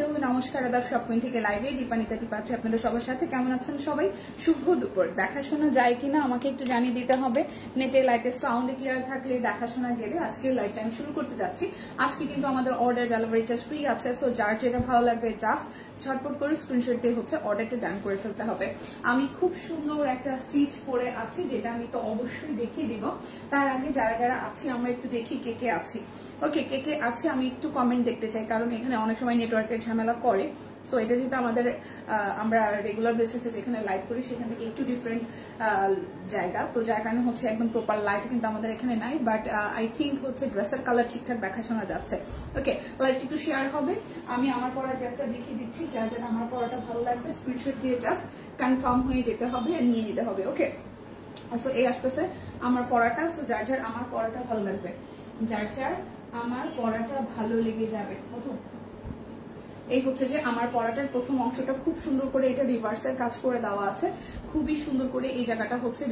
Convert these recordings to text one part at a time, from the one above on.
Hello নমস্কার আদাব shopping থেকে লাইভে দীপানিতা পাচ্ছি আপনাদের সবার সাথে। কেমন আছেন সবাই? শুভ দুপুর। দেখাশোনা যায় কিনা আমাকে একটু জানিয়ে দিতে হবে। নেটে লাইটের সাউন্ড ক্লিয়ার থাকলে দেখাশোনা গেলে আজকে লাইভটা আমি শুরু করতে যাচ্ছি। আজকে কিন্তু আমাদের অর্ডার ডেলিভারি চার্জ ফ্রি আছে, সো যার যেটা ভালো লাগবে জাস্ট ঝটপট করে স্ক্রিনশট দিয়ে হচ্ছে অর্ডারটা ডান করে ফেলতে হবে। আমি খুব সুন্দর একটা স্টিচ পরে আছি, যেটা আমি তো অবশ্যই দেখিয়ে দিব। তার আগে যারা যারা আছি আমরা একটু দেখি কে কে আছি। ওকে, কে কে আছে আমি একটু কমেন্ট দেখতে চাই, কারণ এখানে অনেক সময় নেটওয়ার্কের ঝামেলা করে। সো এটা যেহেতু আমাদের আমরা রেগুলার বেসিসে যেখানে লাইভ করি সেখান থেকে একটু ডিফারেন্ট জায়গা, তো যার কারণে হচ্ছে একদম প্রপার লাইট কিন্তু আমাদের এখানে নাই, বাট আই থিঙ্ক হচ্ছে ড্রেসের কালার ঠিকঠাক দেখাশোনা যাচ্ছে। ওকে, লাইট একটু শেয়ার হবে। আমি আমার পরা ড্রেসটা দেখিয়ে দিচ্ছি, যার যারা আমার পরাটা ভালো লাগবে স্ক্রিনশট দিয়ে জাস্ট কনফার্ম হয়ে যেতে হবে আর নিয়ে নিতে হবে। ওকে, সো এই আসতেছে আমার পরাটা। সো যার যার আমার পরাটা ভালো লাগবে, যার যার আমার পরাটা ভালো লেগে যাবে। প্রথম এই হচ্ছে যে আমার পরাটার প্রথম অংশটা খুব সুন্দর করে এটা রিভার্সের কাজ করে দেওয়া আছে, খুবই সুন্দর করে এই জায়গাটা হচ্ছে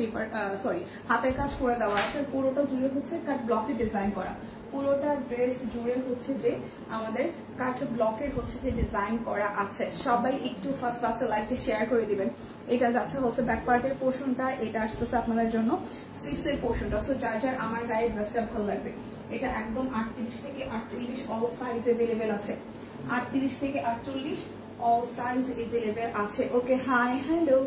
হাতের কাজ করে দেওয়া আছে। পুরোটা জুড়ে হচ্ছে কাট ব্লকে ডিজাইন করা, পুরোটা ড্রেস জুড়ে হচ্ছে যে আমাদের কাট ব্লকের হচ্ছে যে ডিজাইন করা আছে। সবাই একটু ফার্স্ট লাইভটা শেয়ার করে দিবেন। এটা যাচ্ছে হচ্ছে ব্যাক পার্টের পোর্শনটা, এটা আসতেছে আপনাদের জন্য স্লিভসের পোর্শনটা। সো যার যার আমার গায়ের ড্রেসটা ভালো লাগবে, এটা একদম 38 থেকে 48 অল সাইজ अवेलेबल আছে। 38 থেকে 48 অল সাইজ अवेलेबल আছে। ওকে, হাই হ্যালো।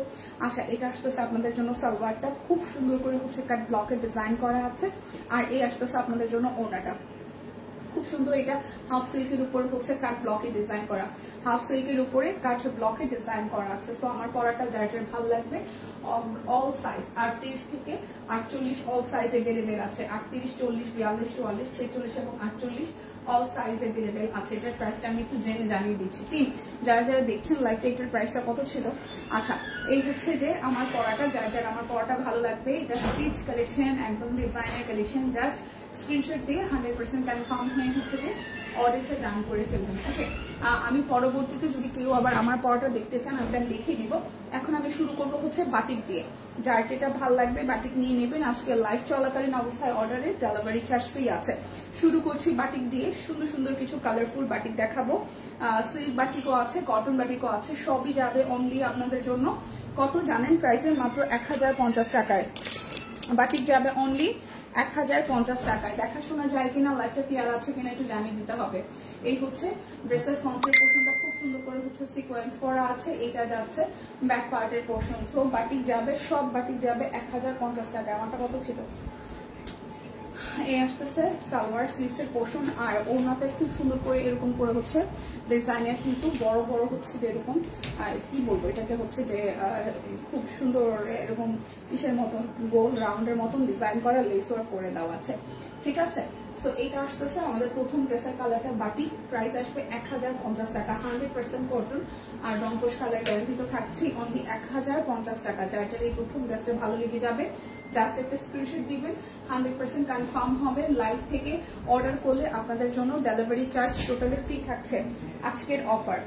আচ্ছা, এটা আসতেছে আপনাদের জন্য সালোয়ারটা, খুব সুন্দর করে হচ্ছে কাট ব্লকের ডিজাইন করা আছে। আর এই আসতেছে আপনাদের জন্য ওড়নাটা, খুব সুন্দর। এটা হাফ সিল্কের উপরে হচ্ছে কাট ব্লকে ডিজাইন করা, হাফ সিল্কের উপরে কাট ব্লকে ডিজাইন করা আছে। সো আমার পরাটা যার যার ভালো লাগবে অল সাইজ 38 থেকে 48 অল সাইজ अवेलेबल আছে। 38, 40, 42, 44, 46 এবং 48 অল সাইজ अवेलेबल আছে। এটার প্রাইসটা আমি একটু জেনে জানিয়ে দিচ্ছি। টিম যারা যারা দেখছেন লাইভটা, এটার প্রাইসটা কত ছিল? আচ্ছা, এই হচ্ছে যে আমার পরাটা, যার যার আমার পরাটা ভালো লাগবে, এটা স্টিচ কালেকশন, একদম ডিজাইনের কালেকশন। জাস্ট স্ক্রিনশট দিয়ে 100% কনফার্ম হয়ে হচ্ছে যে অর্ডারটা ডান করে ফেলবেন। ওকে, আমি পরবর্তীতে যদি কেউ আবার আমার পরাটা দেখতে চান আমি দেখিয়ে দিব। এখন আমি শুরু করবো হচ্ছে বাটিক দিয়ে। যার যেটা ভালো লাগবে বাটিক নিয়ে নেবেন। আজকে লাইভ চলাকালীন অবস্থায় অর্ডারে ডেলিভারি চার্জ ফ্রি আছে। শুরু করছি বাটিক দিয়ে। সুন্দর সুন্দর কিছু কালারফুল বাটিক দেখাবো। সিল্ক বাটিকও আছে, কটন বাটিকও আছে, সবই যাবে অনলি আপনাদের জন্য। কত জানেন? প্রাইসের মাত্র 1050 টাকায় বাটিক যাবে, অনলি 1050 টাকায়। দেখাশোনা যায় কিনা, লাইফটা ক্লিয়ার আছে কিনা একটু জানিয়ে দিতে হবে। এই হচ্ছে ড্রেসের ফ্রন্টের পোর্শনটা, খুব সুন্দর করে হচ্ছে সিকোয়েন্স করা আছে। এটা যাচ্ছে ব্যাক পার্টের পোর্শন। সো বাটিক যাবে, সব বাটিক যাবে 1050 টাকায়। আমারটা কত ছিল? এই আসতেছে সালোয়ার স্লিভসের পোর্শন, আর ওড়নাতে খুব সুন্দর করে এরকম করে হচ্ছে ডিজাইনের, কিন্তু বড় বড় হচ্ছে যেরকম কি বলবো এটাকে, হচ্ছে যে খুব সুন্দর এরকম কিসের মতন গোল রাউন্ডের মতন ডিজাইন করা লেস ওয়ার্ক করে দেওয়া আছে। ঠিক আছে, সো এইটা আসতেছে আমাদের প্রথম ড্রেসের কালারটা বাটিক। প্রাইস আসবে 1050 টাকা, 100% কটন আর রংকোশ কালার গ্যারান্টি তো থাকছেই। অনলি 1050 টাকা। যার যার এই প্রথম ড্রেসটা ভালো লেগে যাবে জাস্ট একটা স্ক্রিনশট দিবেন, 100% কনফার্ম হবে। লাইভ থেকে অর্ডার করলে আপনাদের জন্য ডেলিভারি চার্জ টোটালি ফ্রি থাকছে। আজকের অফার,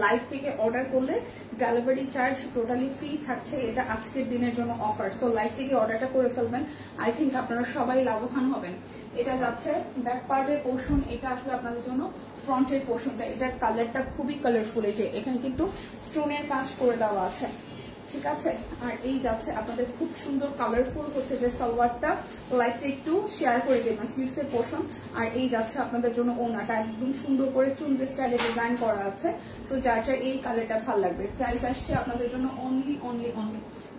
লাইভ থেকে অর্ডার করলে ডেলিভারি চার্জ টোটালি ফ্রি থাকছে। এটা আজকের দিনের জন্য অফার। সো লাইভ থেকে অর্ডারটা করে ফেলবেন, আই থিঙ্ক আপনারা সবাই লাভবান হবেন। এটা যাচ্ছে ব্যাক পার্টের পোর্শন, এটা আসবে আপনাদের জন্য ফ্রন্টের পোর্শনটা। এটার কালারটা খুবই কালারফুল, এই যে এখানে কিন্তু স্টোনের কাজ করে দেওয়া আছে। ঠিক আছে, আর এই যাচ্ছে আপনাদের খুব সুন্দর কালারফুল হচ্ছে যে সালোয়ারটা। লাইটটা একটু শেয়ার করে দেবেন, স্লিভসের পোর্শন। আর এই যাচ্ছে আপনাদের জন্য ওড়নাটা, একদম সুন্দর করে চুনরি স্টাইলে ডিজাইন করা আছে। সো যার যার এই কালারটা ভালো লাগবে। প্রাইস আসছে আপনাদের জন্য অনলি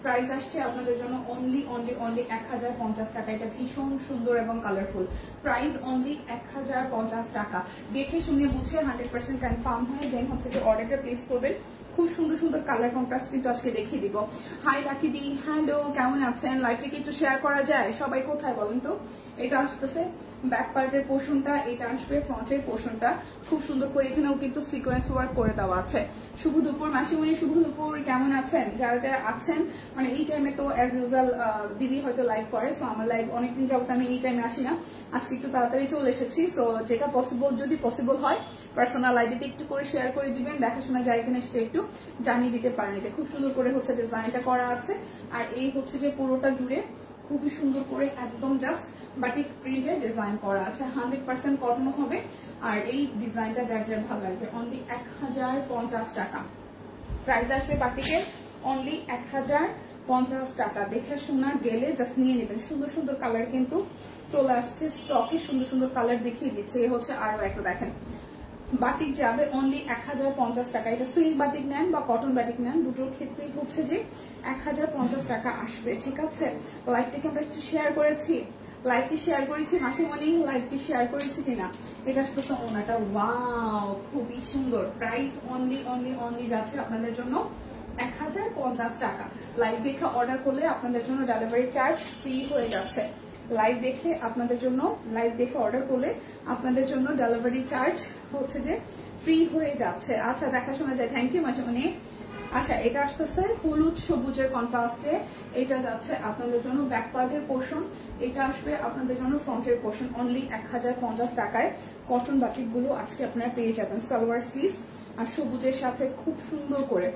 প্রাইস আসছে আপনাদের জন্য অনলি 1050 টাকা। এটা ভীষণ সুন্দর এবং কালারফুল। প্রাইস অনলি 1050 টাকা। দেখে শুনে বুঝে 100% কনফার্ম হয়ে দেন হচ্ছে যে অর্ডারটা প্লেস করবেন। খুব সুন্দর সুন্দর কালার কন্ট্রাস্ট কিন্তু আজকে দেখিয়ে দিব। হাই লাকি দি, হ্যালো, কেমন আছেন? লাইভটাকে একটু শেয়ার করা যায়? সবাই কোথায় বলেন তো? এটা আসতেছে ব্যাক পার্টের পোর্শনটা, এটা আসবে ফ্রন্টের পোর্শনটা। খুব সুন্দর করে এখানেও কিন্তু সিকোয়েন্স ওয়ার্ক করে দেওয়া আছে। শুভ দুপুর মাসিমণি, শুভ দুপুর, কেমন আছেন? যারা যারা আছেন, মানে এই টাইমে তো অ্যাজ ইউজুয়াল দিদি হয়তো লাইভ করে। সো আমার লাইভ অনেকদিন যাবত আমি এই টাইমে আসি না, আজকে একটু তাড়াতাড়ি চলে এসেছি। সো যেটা পসিবল, যদি পসিবল হয় পার্সোনাল আইডিতে একটু করে শেয়ার করে দিবেন, দেখাশোনা যায় কিনা সেটা একটু জানিয়ে দিতে পারেন। যে খুব সুন্দর করে হচ্ছে ডিজাইনটা করা আছে। আর এই হচ্ছে যে পুরোটা জুড়ে খুবই সুন্দর করে একদম জাস্ট বাটিক প্রিন্টে ডিজাইন করা আছে, 100% কটন হবে। আর এই ডিজাইনটা যার যার ভালো লাগবে অনলি 1050 টাকা প্রাইস আসবে বাটিকের, অনলি 1050 টাকা। দেখে শোনা গেলে জাস্ট নিয়ে নেবেন। সুন্দর সুন্দর কালার কিন্তু চলে আসছে স্টকে, সুন্দর সুন্দর কালার দেখিয়ে দিচ্ছে। এ হচ্ছে আরো একটা, দেখেন বাটিক যাবে অনলি 1050 টাকা। এটা সিল্ক বাটিক নেন বা কটন বাটিক নেন, দুটোর ক্ষেত্রেই হচ্ছে যে 1050 টাকা আসবে। ঠিক আছে, লাইভটাকে আমরা একটু শেয়ার করেছি, লাইভটি শেয়ার করেছি মাসিমণি, লাইভটি শেয়ার করেছি কিনা। এটা আসতেছে ওনাটা, ওয়াও খুবই সুন্দর। প্রাইস অনলি অনলি অনলি যাচ্ছে আপনাদের জন্য 1050 টাকা। লাইভ দেখে অর্ডার করলে আপনাদের জন্য ডেলিভারি চার্জ ফ্রি হয়ে যাচ্ছে। লাইভ দেখে আপনাদের জন্য, লাইভ দেখে অর্ডার করলে আপনাদের জন্য ডেলিভারি চার্জ হচ্ছে যে ফ্রি হয়ে যাচ্ছে। আচ্ছা দেখাশোনা যায়, থ্যাংক ইউ মাসিমণি। আচ্ছা এটা আসতেছে হলুদ সবুজের কন্ট্রাস্টে, এটা যাচ্ছে আপনাদের জন্য ব্যাক পার্টের পোর্শন, এটা আসবে আপনাদের জন্য ফ্রন্টের পোর্শন। অনলি 1050 টাকায় কটন বাটিক গুলো আজকে আপনারা পেয়ে যাবেন। সালোয়ার স্লিভস আর সবুজের সাথে খুব সুন্দর করে,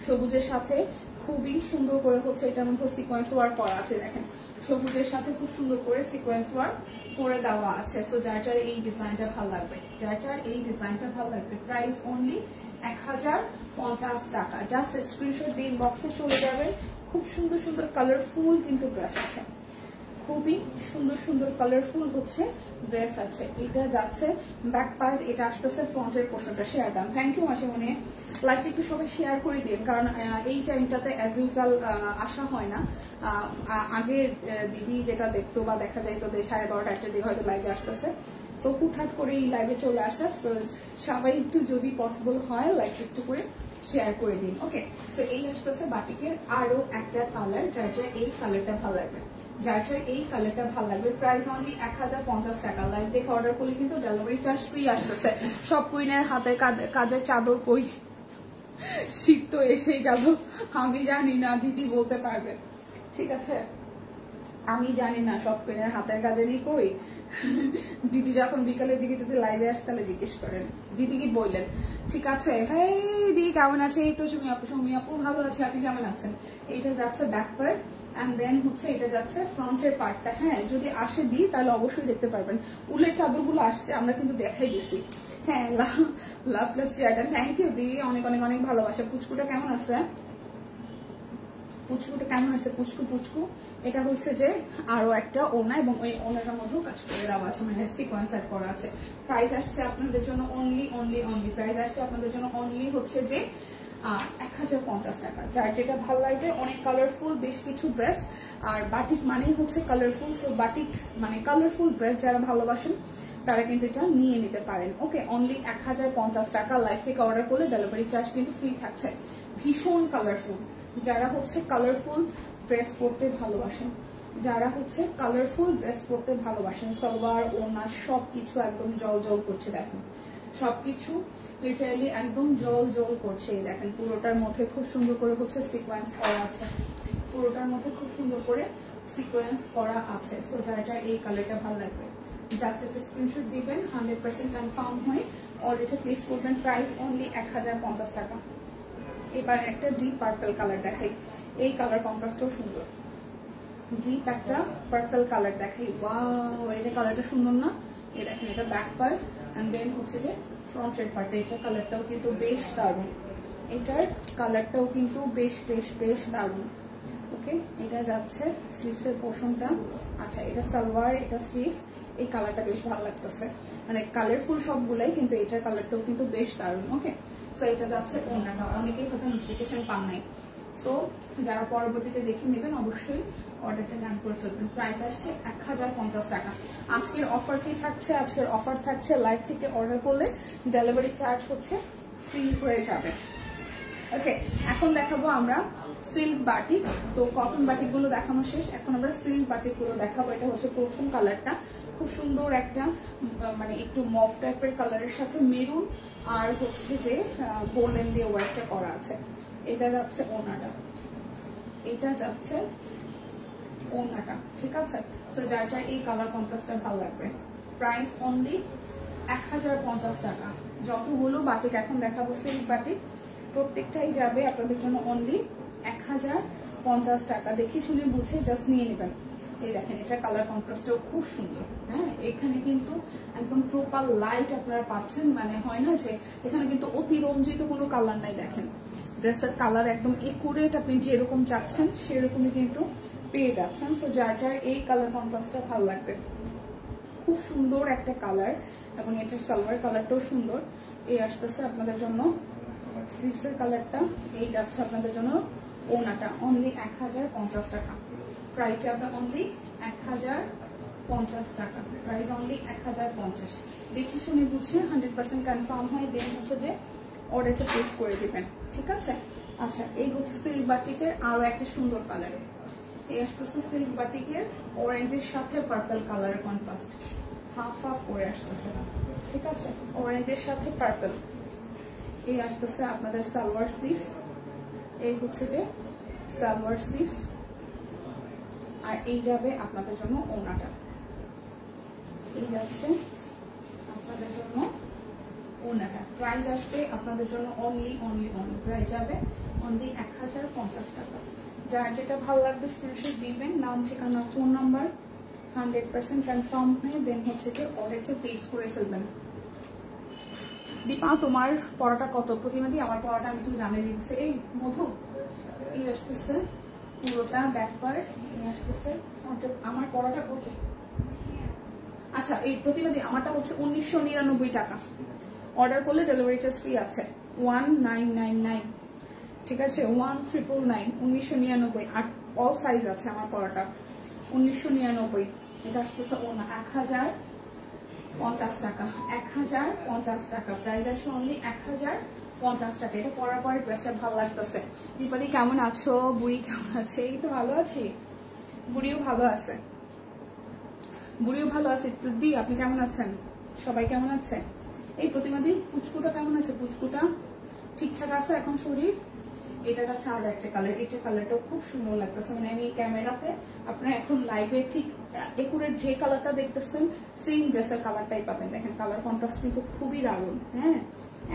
সবুজের সাথে খুবই সুন্দর করে হচ্ছে এটার মধ্যে সিকোয়েন্স ওয়ার্ক করা আছে। দেখেন সবুজের সাথে খুব সুন্দর করে সিকোয়েন্স ওয়ার্ক করে দেওয়া আছে। সো যার যার এই ডিজাইনটা ভালো লাগবে, যার যার এই ডিজাইনটা ভালো লাগবে, প্রাইস অনলি 1050 টাকা। জাস্ট স্ক্রিনশট দিয়ে ইনবক্সে চলে যাবে। খুব সুন্দর সুন্দর কালারফুল কিন্তু ড্রেস আছে, খুবই সুন্দর সুন্দর কালারফুল হচ্ছে ড্রেস আছে। এটা যাচ্ছে ব্যাক পার্ট, এটা আসতেছে ফ্রন্টের পোর্শনটা। শেয়ার দাম, থ্যাংক ইউ মাসিমণি। লাইভটা একটু সবাই শেয়ার করে দিন, কারণ এই টাইমটাতে অ্যাজ ইউজুয়াল আসা হয় না। আগে দিদি যেটা দেখতো বা দেখা যাইতো 12:30 1টার দিকে হয়তো লাইভে আসতেছে, তো হুটহাট করে এই লাইভে চলে আসা। সবাই একটু যদি পসিবল হয় লাইভ একটু করে শেয়ার করে দিন। ওকে, সো এই আসতেছে বাটিকের আরো একটা কালার, যার যার এই কালারটা ভালো লাগবে, যার যার এই কালারটা ভালো লাগবে। প্রাইস অনলি 1050 টাকা। লাইভ দেখে অর্ডার করলে কিন্তু ডেলিভারি চার্জ ফ্রি আসতেছে। সব কুইনের হাতের কাজের চাদর কই, শীত তো এসেই গেল। আমি জানি না, দিদি বলতে পারবে। ঠিক আছে, আমি জানি না সব কুইনের হাতের কাজেরই কই। দিদি যখন বিকালের দিকে যদি লাইভে আসে তাহলে জিজ্ঞেস করেন দিদি কি বললেন। ঠিক আছে, হ্যাঁ দিদি কেমন আছে? এই তো সুমি আপু, সুমি আপু ভালো আছে, আপনি কেমন আছেন? এইটা যাচ্ছে ব্যাক পার্ট এন্ড দেন হচ্ছে এটা যাচ্ছে ফ্রন্টের পার্টটা। হ্যাঁ যদি আসে দিই তাহলে অবশ্যই দেখতে পারবেন। উলের চাদরগুলো আসছে, আমরা কিন্তু দেখাই দিছি। হ্যাঁ লাভ প্লাস চেয়ারটা, থ্যাংক ইউ দিদি, অনেক অনেক অনেক ভালোবাসা। পুচকুটা কেমন আছে? পুচকুটা কেমন আছে? পুচকু পুচকু। এটা হচ্ছে যে আরো একটা ওনা, এবং ওই ওনাটার মধ্যেও কাজ করে দেওয়া আছে, মানে সিকোয়েন্স অ্যাড করা আছে। প্রাইস আসছে আপনাদের জন্য অনলি অনলি অনলি, প্রাইস আসছে আপনাদের জন্য অনলি হচ্ছে যে 1050 টাকা। যার যেটা ভালো লাগবে, অনেক কালারফুল বেশ কিছু ড্রেস। আর বাটিক মানেই হচ্ছে কালারফুল, সো বাটিক মানে কালারফুল ড্রেস যারা ভালোবাসেন তারা কিন্তু এটা নিয়ে নিতে পারেন। ওকে, অনলি 1050 টাকা। লাইভ থেকে অর্ডার করলে ডেলিভারি চার্জ কিন্তু ফ্রি থাকছে। ভীষণ কালারফুল, যারা হচ্ছে কালারফুল ড্রেস পরতে ভালোবাসেন, যারা হচ্ছে কালারফুল ড্রেস পরতে ভালোবাসেন, সালোয়ার ওড়না সবকিছু একদম জল জল করছে। দেখেন সবকিছু লিটারালি একদম জল জল করছে। দেখেন পুরোটার মধ্যে খুব সুন্দর করে হচ্ছে সিকোয়েন্স করা আছে, পুরোটার মধ্যে খুব সুন্দর করে সিকোয়েন্স করা আছে। সো যারা যারা এই কালারটা ভালো লাগবে জাস্ট একটা স্ক্রিনশট দিবেন, 100% কনফার্ম হয়ে অর্ডারটা প্লেস করবেন। প্রাইস অনলি 1050 টাকা। এবার একটা ডিপ পার্পল কালার দেখাই, এই কালার কন্ট্রাস্টও সুন্দর। ডিপ একটা পার্পল কালার দেখাই, ওয়াও এটা কালারটা সুন্দর না? এই দেখেন এটা ব্যাক পার্ট এন্ড দেন হচ্ছে যে ফ্রন্টের পার্ট। এটার কালারটাও কিন্তু বেশ দারুণ, এটার কালারটাও কিন্তু বেশ বেশ বেশ দারুণ। ওকে, এটা যাচ্ছে স্লিভস এর পোর্শনটা। আচ্ছা এটা সালোয়ার, এটা স্লিভস। এই কালারটা বেশ ভালো লাগতেছে, মানে কালারফুল সবগুলাই, কিন্তু এটার কালারটাও কিন্তু বেশ দারুণ। ওকে, সো এটা যাচ্ছে ওনাটা। অনেকেই হয়তো নোটিফিকেশন পান নাই, সো যারা পরবর্তীতে দেখে নেবেন অবশ্যই অর্ডারটা ডান করে ফেলবেন। প্রাইস আসছে 1050 টাকা। আজকের অফার কি থাকছে? আজকের অফার থাকছে লাইভ থেকে অর্ডার করলে ডেলিভারি চার্জ হচ্ছে ফ্রি হয়ে যাবে। ওকে, এখন দেখাবো আমরা সিল্ক বাটিক। তো কটন বাটিক গুলো দেখানো শেষ, এখন আমরা সিল্ক বাটিক গুলো দেখাবো। এটা হচ্ছে প্রথম কালারটা, খুব সুন্দর একটা মানে একটু মফ টাইপের কালারের সাথে মেরুন আর হচ্ছে যে গোল্ডেন দিয়ে ওয়ার্কটা করা আছে। এটা যাচ্ছে ওনাটা, এটা যাচ্ছে ওনাটা। ঠিক আছে, সো যার যার এই কালার কন্ট্রাস্টটা ভালো লাগবে। প্রাইস অনলি 1050 টাকা। যতগুলো বাটিক এখন দেখাবো সিল্ক বাটিক প্রত্যেকটাই যাবে আপনাদের জন্য অনলি 50 টাকা। দেখি শুনে বুঝে জাস্ট নিয়ে নেবেন। এই দেখেন এটা কালার কন্ট্রাস্টও খুব সুন্দর। হ্যাঁ, এখানে কিন্তু একদম প্রপার লাইট আপনারা পাচ্ছেন, মানে হয় না যে এখানে কিন্তু অতিরঞ্জিত কোনো কালার নাই। দেখেন ড্রেসের কালার একদম একুরেট, আপনি যেরকম চাচ্ছেন সেরকমই কিন্তু পেয়ে যাচ্ছেন। সো যার যার এই কালার কন্ট্রাস্টটা ভালো লাগবে, খুব সুন্দর একটা কালার, এবং এটার সালোয়ার কালারটাও সুন্দর। এই আসতেছে আপনাদের জন্য স্লিভসের কালারটা, এই যাচ্ছে আপনাদের জন্য ওনাটা। অনলি 1050 টাকা প্রাইস যাবে, অনলি 1050 টাকা প্রাইস, অনলি 1050। দেখি শুনে বুঝে 100% কনফার্ম হয় দেন হচ্ছে যে অর্ডারটা প্লেস করে দিবেন, ঠিক আছে? আচ্ছা, এই হচ্ছে সিল্ক বাটিকের আরো একটা সুন্দর কালার। এই আসতেছে সিল্ক বাটিকের অরেঞ্জের সাথে পার্পল কালারের কন্ট্রাস্ট, হাফ হাফ করে আসতেছে, ঠিক আছে? অরেঞ্জের সাথে পার্পল। এই আসতেছে আপনাদের সালোয়ার স্লিভস, এই হচ্ছে যে সালোয়ার স্লিভস, আর এই যাবে আপনাদের জন্য ওনাটা। এই যাচ্ছে আপনাদের জন্য ওনাটা। প্রাইস আসবে আপনাদের জন্য অনলি প্রাইস যাবে অনলি 1050 টাকা। যার যেটা ভালো লাগবে স্ক্রিনশট দিবেন, নাম, ঠিকানা, ফোন নাম্বার 100% কনফার্ম হয়ে দেন হচ্ছে যে অর্ডারটা প্লেস করে ফেলবেন। দীপা, তোমার পড়াটা কত? প্রতিমাদি, আমার পড়াটা আমি একটু জানিয়ে দিচ্ছি। এই মধু, এই আসতেছে পুরোটা ব্যাক পার্ট, এই আসতেছে আমার পড়াটা কত? আচ্ছা, এই প্রতিমাদি আমারটা হচ্ছে 1999 টাকা। অর্ডার করলে ডেলিভারি চার্জ ফ্রি আছে 1999, ঠিক আছে? 1999, 1999। আর অল সাইজ আছে আমার পড়াটা 1999। এটা আসতেছে 1050 টাকা, 1050 টাকা প্রাইস আসবে অনলি 1050 টাকা। এটা পরার পরে ড্রেসটা ভালো লাগতেছে। দীপালি কেমন আছো? বুড়ি কেমন আছে? এই তো ভালো আছি, বুড়িও ভালো আছে, বুড়িও ভালো আছে। দি, আপনি কেমন আছেন? সবাই কেমন আছে? এই প্রতিমাদি, পুচকুটা কেমন আছে? পুচকুটা ঠিকঠাক আছে এখন শরীর? এটা যাচ্ছে আর একটা কালার, এটা কালারটাও খুব সুন্দর লাগতেছে। মানে আমি ক্যামেরাতে, আপনারা এখন লাইভে ঠিক একুরেট যে কালারটা দেখতেছেন সেম ড্রেসের কালারটাই পাবেন। দেখেন কালার কন্ট্রাস্ট কিন্তু খুবই দারুণ। হ্যাঁ,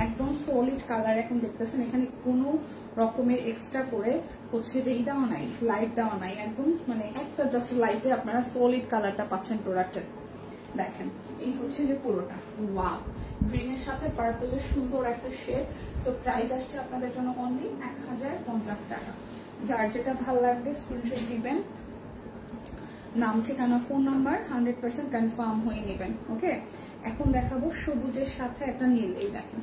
একদম সলিড কালার এখন দেখতেছেন। এখানে কোনো রকমের এক্সট্রা করে হচ্ছে যে এই দেওয়া নাই, লাইট দেওয়া নাই, একদম মানে একটা জাস্ট লাইটে আপনারা সলিড কালারটা পাচ্ছেন প্রোডাক্টের। দেখেন এই হচ্ছে যে পুরোটা, ওয়াও, গ্রিনের সাথে পার্পলের সুন্দর একটা শেড। সো প্রাইস আসছে আপনাদের জন্য অনলি 1050 টাকা। যার যেটা ভালো লাগবে স্ক্রিনশট দিবেন, নাম, ঠিকানা, ফোন নাম্বার 100% কনফার্ম হয়ে নেবেন। ওকে, এখন দেখাবো সবুজের সাথে একটা নীল। এই দেখেন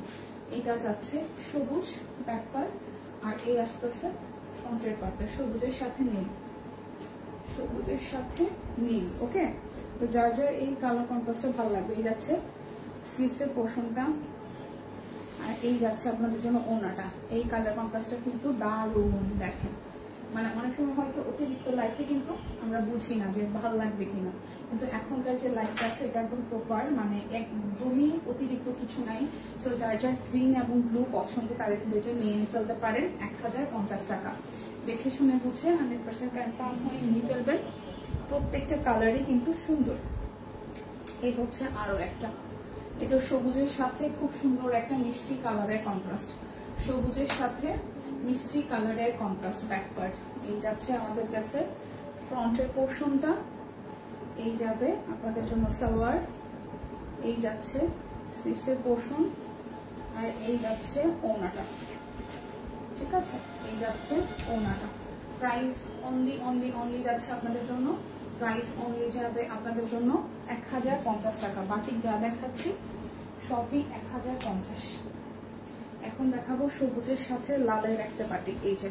এটা যাচ্ছে সবুজ ব্যাক পার্ট, আর এই আসতেছে ফ্রন্টের পার্টটা সবুজের সাথে নীল, সবুজের সাথে নীল। ওকে, তো যার যার এই কালার কন্ট্রাস্টটা ভালো লাগবে। এই যাচ্ছে স্লিভসের পোর্শনটা, আর এই যাচ্ছে আপনাদের জন্য ওনাটা। এই কালার কন্ট্রাস্টটা কিন্তু দারুণ। দেখেন মানে অনেক সময় হয়তো অতিরিক্ত লাইটে কিন্তু আমরা বুঝি না যে ভালো লাগবে কিনা, কিন্তু এখনকার যে লাইটটা আছে এটা একদম প্রপার, মানে একদমই অতিরিক্ত কিছু নাই। সো যার যার গ্রিন এবং ব্লু পছন্দ তারা কিন্তু এটা নিয়ে ফেলতে পারেন 1050 টাকা। দেখে শুনে বুঝে 100% কনফার্ম হয়ে নিয়ে ফেলবেন। প্রত্যেকটা কালারই কিন্তু সুন্দর। এই হচ্ছে আরো একটা, এটা সবুজের সাথে খুব সুন্দর একটা মিষ্টি কালারের কন্ট্রাস্ট, সবুজের সাথে মিষ্টি কালারের কন্ট্রাস্ট ব্যাক পার্ট। এই যাচ্ছে আমাদের কাছে ফ্রন্টের পোর্শনটা, এই যাবে আপনাদের জন্য সালোয়ার, এই যাচ্ছে স্লিভসের পোর্শন, আর এই যাচ্ছে ওনাটা, ঠিক আছে? এই যাচ্ছে ওনাটা। প্রাইস অনলি যাচ্ছে আপনাদের জন্য, প্রাইস অনলি যাবে আপনাদের জন্য 1050 টাকা। বাকি যা দেখাচ্ছি সবই 1050। এখন দেখাবো সবুজের সাথে লালের একটা বাটিক। এই যে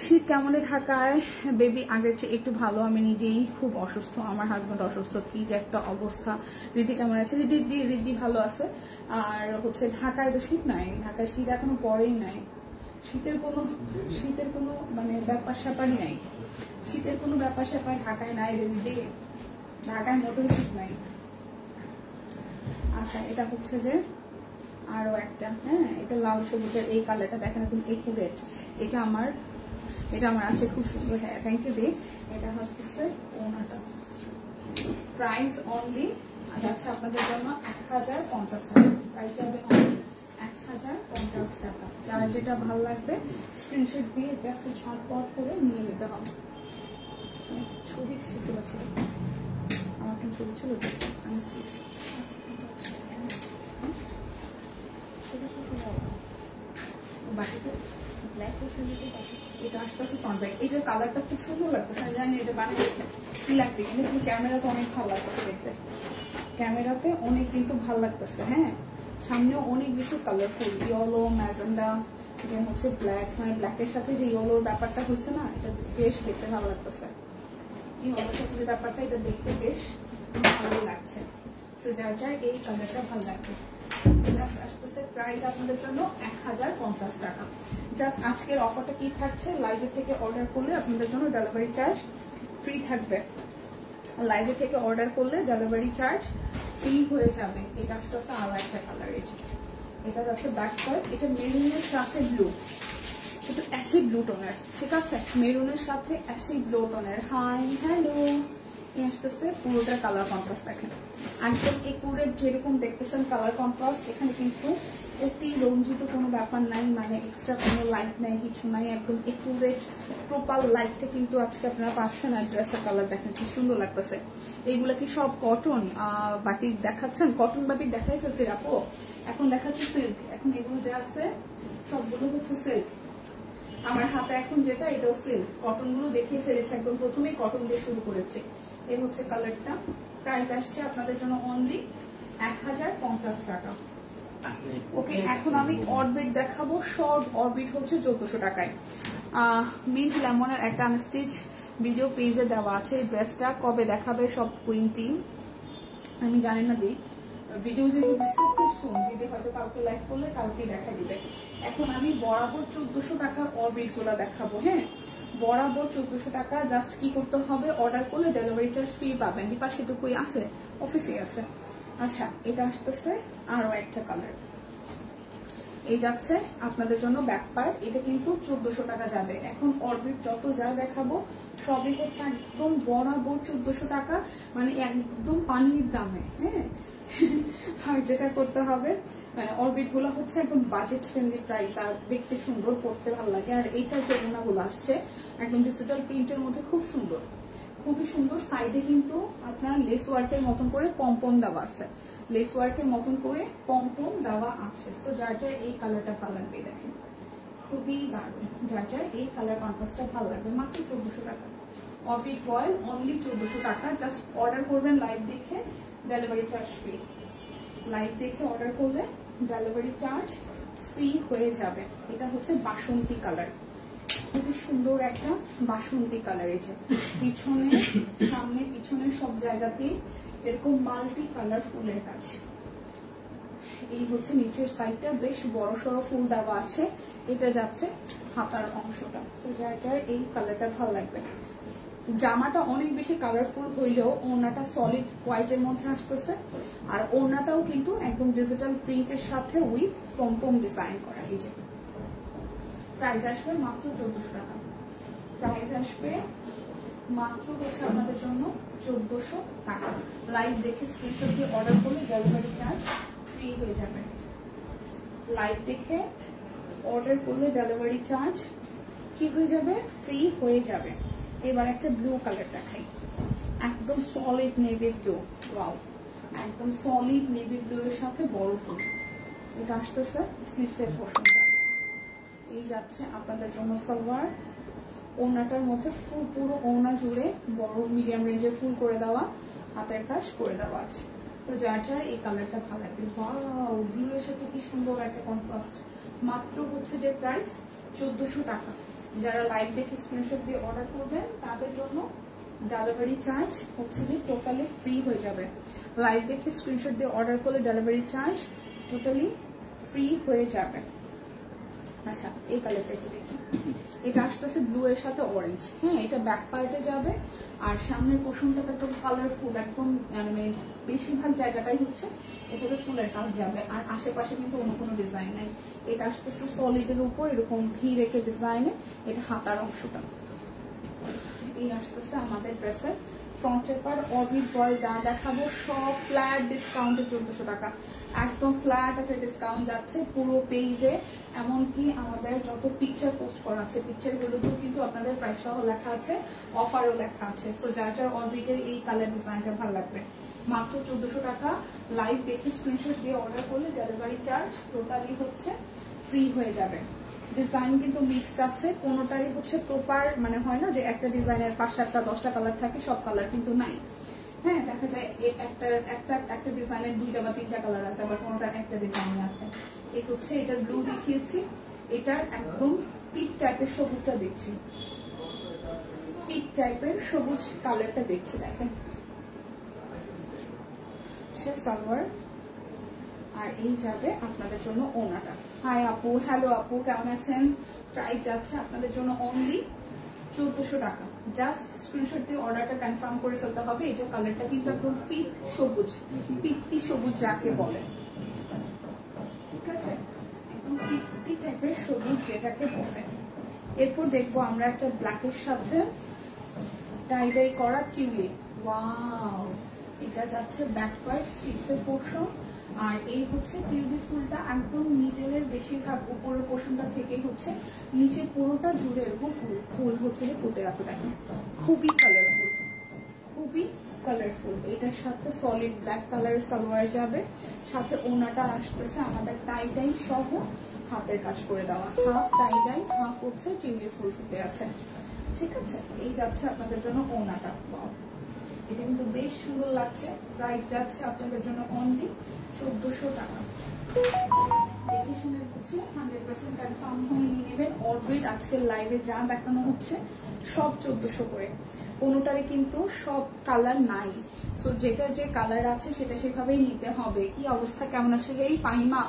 শীত কেমন ঢাকায়? বেবি আগের চেয়ে একটু ভালো, আমি নিজেই খুব অসুস্থ, আমার হাজবেন্ড অসুস্থ, কি যে একটা অবস্থা। রিদ্ধি কেমন আছে? রিদ্ধি ভালো আছে। আর হচ্ছে ঢাকায় তো শীত নাই, ঢাকায় শীত এখনো পরেই নাই, শীতের কোনো মানে ব্যাপার স্যাপারই নাই, শীতের কোনো ব্যাপার স্যাপার ঢাকায় নাই রিদ্ধি, ঢাকায় মোটেও শীত নাই। আচ্ছা, এটা হচ্ছে যে আরো একটা, হ্যাঁ, এটা লাল সবুজের এই কালারটা দেখেন একদম একুরেট। এটা আমার আছে খুব সুন্দর। হ্যাঁ, থ্যাংক ইউ দি। এটা হচ্ছে ওনাটা। প্রাইস অনলি যাচ্ছে আপনাদের জন্য 1050 টাকা। প্রাইস যাবে অনলি 1050 টাকা। যার যেটা ভালো লাগবে স্ক্রিনশট দিয়ে জাস্ট ঝটপট করে নিয়ে নিতে হবে। ছবি ছিল আমার কিন্তু ছবি ছিল আনস্টিচ। বাকিতে ব্ল্যাক এটা আসতেছে ফ্রন্ট ব্যাক। এটার কালারটা খুব সুন্দর লাগতেছে, আমি জানি এটা বানিয়ে কি লাগবে, কিন্তু ক্যামেরাতে অনেক ভালো লাগতেছে দেখতে, ক্যামেরাতে অনেক কিন্তু ভালো লাগতেছে। হ্যাঁ, সামনেও অনেক বেশি কালারফুল, ইয়েলো ম্যাজেন্ডা যে হচ্ছে ব্ল্যাক, মানে ব্ল্যাকের সাথে যে ইয়েলোর ব্যাপারটা হচ্ছে না, এটা বেশ দেখতে ভালো লাগতেছে। ইয়েলোর সাথে যে ব্যাপারটা, এটা দেখতে বেশ ভালো লাগছে। সো যার যার এই কালারটা ভালো লাগবে, জাস্ট আসতেছে প্রাইস আপনাদের জন্য 1050 টাকা। জাস্ট আজকের অফারটা কি থাকছে, লাইভে থেকে অর্ডার করলে আপনাদের জন্য ডেলিভারি চার্জ ফ্রি থাকবে। লাইভে থেকে অর্ডার করলে ডেলিভারি চার্জ ফ্রি হয়ে যাবে। এটা আসতেছে আরো একটা কালার, এটা যাচ্ছে ব্যাক পার্ট, এটা মেরুনের সাথে ব্লু, একটু অ্যাশি ব্লু টোনের, ঠিক আছে, মেরুনের সাথে অ্যাশি ব্লু টোনের। হাই হ্যালো, আসতেছে পুরোটা কালার কন্ট্রাস্ট দেখেন একদম একুরেট, যেরকম দেখতেছেন কালার কন্ট্রাস্ট, এখানে কিন্তু অতি রঞ্জিত কোনো ব্যাপার নাই, মানে এক্সট্রা কোনো লাইট নাই, কিছু নাই, একদম একুরেট প্রপার লাইটটা কিন্তু আজকে আপনারা পাচ্ছেন। আর ড্রেসের কালার দেখেন কি সুন্দর লাগতেছে। এইগুলা কি সব কটন বাটিক দেখাচ্ছেন? কটন বাটিক দেখাই ফেলছি আপু, এখন দেখাচ্ছে সিল্ক। এখন এগুলো যা আছে সবগুলো হচ্ছে সিল্ক। আমার হাতে এখন যেটা, এটাও সিল্ক। কটন গুলো দেখিয়ে ফেলেছে, একদম প্রথমেই কটন দিয়ে শুরু করেছে। এই হচ্ছে কালারটা। প্রাইস আসছে আপনাদের জন্য অনলি 1050 টাকা। ওকে, এখন আমি অরবিট দেখাবো। শর্ট অরবিট হচ্ছে 1400 টাকায়। মিন্ট লেমনের একটা আনস্টিচ ভিডিও পেজে দেওয়া আছে। এই ড্রেসটা কবে দেখাবে সব কুইন্টি আমি জানি না, দিই ভিডিও যেহেতু দিচ্ছে খুব সুন, দিদি হয়তো কালকে লাইভ করলে কালকেই দেখা দিবে। এখন আমি বরাবর 1400 টাকার অরবিট গুলা দেখাবো। হ্যাঁ, বরাবর 1400 টাকা। জাস্ট কি করতে হবে, অর্ডার করলে ডেলিভারি চার্জ ফ্রি পাবেন। এই পাশে তো কই আছে, অফিসে আছে। আচ্ছা, এটা আসতেছে আরো একটা কালার, এই যাচ্ছে আপনাদের জন্য ব্যাক পার্ট। এটা কিন্তু 1400 টাকা যাবে। এখন অরবিট যত যা দেখাবো সবই হচ্ছে একদম বরাবর 1400 টাকা, মানে একদম পানির দামে। হ্যাঁ, আর যেটা করতে হবে, মানে অরবিট গুলো হচ্ছে একদম বাজেট ফ্রেন্ডলি প্রাইস, আর দেখতে সুন্দর, পড়তে ভালো লাগে। আর এইটার যে ওনাগুলো আসছে একদম ডিজিটাল প্রিন্টের মধ্যে, খুব সুন্দর, খুবই সুন্দর। সাইডে কিন্তু আপনার লেস ওয়ার্কের মতন করে পম্পম দেওয়া আছে, লেস ওয়ার্কের মতন করে পম্পম দেওয়া আছে। সো যার যার এই কালারটা ভালো লাগবে, দেখেন খুবই দারুণ। যার যার এই কালার কন্ট্রাস্টটা ভালো লাগবে, মাত্র 1400 টাকা। অরবিট রয়্যাল অনলি 1400 টাকা। জাস্ট অর্ডার করবেন লাইভ দেখে, ডেলিভারি চার্জ ফ্রি। লাইভ দেখে অর্ডার করলে ডেলিভারি চার্জ ফ্রি হয়ে যাবে। এটা হচ্ছে বাসন্তী কালার, খুবই সুন্দর একটা বাসন্তী কালার। এই যে পিছনে, সামনে, পিছনে সব জায়গাতেই এরকম মাল্টি কালার ফুলের কাজ। এই হচ্ছে নিচের সাইডটা, বেশ বড় সড়ো ফুল দেওয়া আছে। এটা যাচ্ছে হাতার অংশটা। তো যার যার এই কালারটা ভালো লাগবে। জামাটা অনেক বেশি কালারফুল হইলেও ওড়নাটা সলিড হোয়াইটের মধ্যে আসতেছে। আর ওড়নাটাও কিন্তু একদম ডিজিটাল প্রিন্টের সাথে উইথ পম্পম ডিজাইন করা। এই যে প্রাইস আসবে মাত্র 1400 টাকা। প্রাইস আসবে মাত্র হচ্ছে আপনাদের জন্য 1400 টাকা। লাইভ দেখে স্ক্রিনশট দিয়ে অর্ডার করলে ডেলিভারি চার্জ ফ্রি হয়ে যাবে। লাইভ দেখে অর্ডার করলে ডেলিভারি চার্জ কি হয়ে যাবে, ফ্রি হয়ে যাবে। এবার একটা ব্লু কালার দেখাই, একদম সলিড নেভি ব্লু। ওয়াও, একদম সলিড নেভি ব্লু এর সাথে বড় ফুল। এটা আসতেছে স্লিভসের পোর্শনটা। এই যাচ্ছে আপনাদের জন্য সালোয়ার। ওড়নাটার মধ্যে ফুল, পুরো ওড়না জুড়ে বড় মিডিয়াম রেঞ্জের ফুল করে দেওয়া, হাতের কাজ করে দেওয়া আছে। তো যার যার এই কালারটা ভালো লাগবে। ওয়াও, ব্লু এর সাথে কি সুন্দর একটা কন্ট্রাস্ট। মাত্র হচ্ছে যে প্রাইস 1400 টাকা। যারা লাইভ দেখে স্ক্রিনশট দিয়ে অর্ডার করবেন তাদের জন্য ডেলিভারি চার্জ হচ্ছে যে টোটালি ফ্রি হয়ে যাবে। লাইভ দেখে স্ক্রিনশট দিয়ে অর্ডার করলে ডেলিভারি চার্জ টোটালি ফ্রি হয়ে যাবে। আচ্ছা, এই কালারটা একটু দেখি। এটা আসতেছে ব্লু এর সাথে অরেঞ্জ। হ্যাঁ, এটা ব্যাক পার্টে যাবে। আর সামনের পোর্শনটাতে একদম কালারফুল, একদম মানে বেশিরভাগ জায়গাটাই হচ্ছে এভাবে ফুলের কাজ যাবে। আর আশেপাশে কিন্তু অন্য কোনো ডিজাইন নেই। এটা আসতেছে সলিডের উপর এরকম ভি রেখে ডিজাইনে। এটা হাতার অংশটা। এই আসতেছে আমাদের ড্রেসের ফ্রন্টের পার্ট অরবিট বয় যা দেখাবো সব ফ্ল্যাট ডিসকাউন্টে 1400 টাকা, একদম ফ্ল্যাট একটা ডিসকাউন্ট যাচ্ছে পুরো পেজে। এমনকি আমাদের যত পিকচার পোস্ট করা আছে পিকচারগুলোতেও কিন্তু আপনাদের প্রাইস সহ লেখা আছে, অফারও লেখা আছে। সো যার যার অরবিটের এই কালার ডিজাইনটা ভালো লাগবে মাত্র 1400 টাকা। লাইভ দেখে স্ক্রিনশট দিয়ে অর্ডার করলে ডেলিভারি চার্জ টোটালি হচ্ছে ফ্রি হয়ে যাবে। ডিজাইন কিন্তু মিক্সড আছে, কোনোটাই হচ্ছে প্রপার মানে হয় না যে একটা ডিজাইনের 5-7টা 10টা কালার থাকে, সব কালার কিন্তু নাই। হ্যাঁ, দেখা যায় একটা ডিজাইনের 2টা বা 3টা কালার আছে, আবার কোনোটা একটা ডিজাইন আছে। এই হচ্ছে এটার ব্লু দেখিয়েছি, এটার একদম পিক টাইপের সবুজটা দেখছি, পিক টাইপের সবুজ কালারটা দেখছি। দেখেন সালোয়ার, আর এই যাবে আপনাদের জন্য ওনাটা। হাই আপু, হ্যালো আপু, কেমন আছেন? প্রাইস যাচ্ছে আপনাদের জন্য অনলি 1400 টাকা। জাস্ট স্ক্রিনশট দিয়ে অর্ডারটা কনফার্ম করে ফেলতে হবে। এটা কালারটা কিন্তু একদম পিক সবুজ, পিত্তি সবুজ যাকে বলে, ঠিক আছে, একদম পিত্তি টাইপের সবুজ যেটাকে বলে। এরপর দেখবো আমরা একটা ব্ল্যাকের সাথে টাই ডাই করা টিউলিপ। ওয়াও, এটা যাচ্ছে ব্যাক পার্ট স্টিপসের পোর্শন, আর এই হচ্ছে টিউলিপ ফুলটা একদম মিডলের বেশিরভাগ উপরের পোর্শনটা থেকে হচ্ছে নিচে পুরোটা জুড়ে এরকম ফুল হচ্ছে ফুটে আছে। দেখেন খুবই কালারফুল, খুবই কালারফুল। এটার সাথে সলিড ব্ল্যাক কালার সালোয়ার যাবে, সাথে ওনাটা আসতেছে আমাদের টাই ডাই সহ হাতের কাজ করে দেওয়া, হাফ টাই ডাই হাফ হচ্ছে টিউলিপ ফুল ফুটে আছে, ঠিক আছে। এই যাচ্ছে আপনাদের জন্য ওনাটা। এটা কিন্তু বেশ সুন্দর লাগছে। প্রাইস যাচ্ছে আপনাদের জন্য অনলি 1400 টাকা। দেখে শুনে বুঝে 100% কনফার্ম হয়ে নিয়ে নেবেন। অরবিট আজকের লাইভে যা দেখানো হচ্ছে সব 1400 করে, কোনোটারে কিন্তু সব কালার নাই। সো যেটা যে কালার আছে সেটা সেভাবেই নিতে হবে। কি অবস্থা, কেমন আছে? এই ফাহিমা,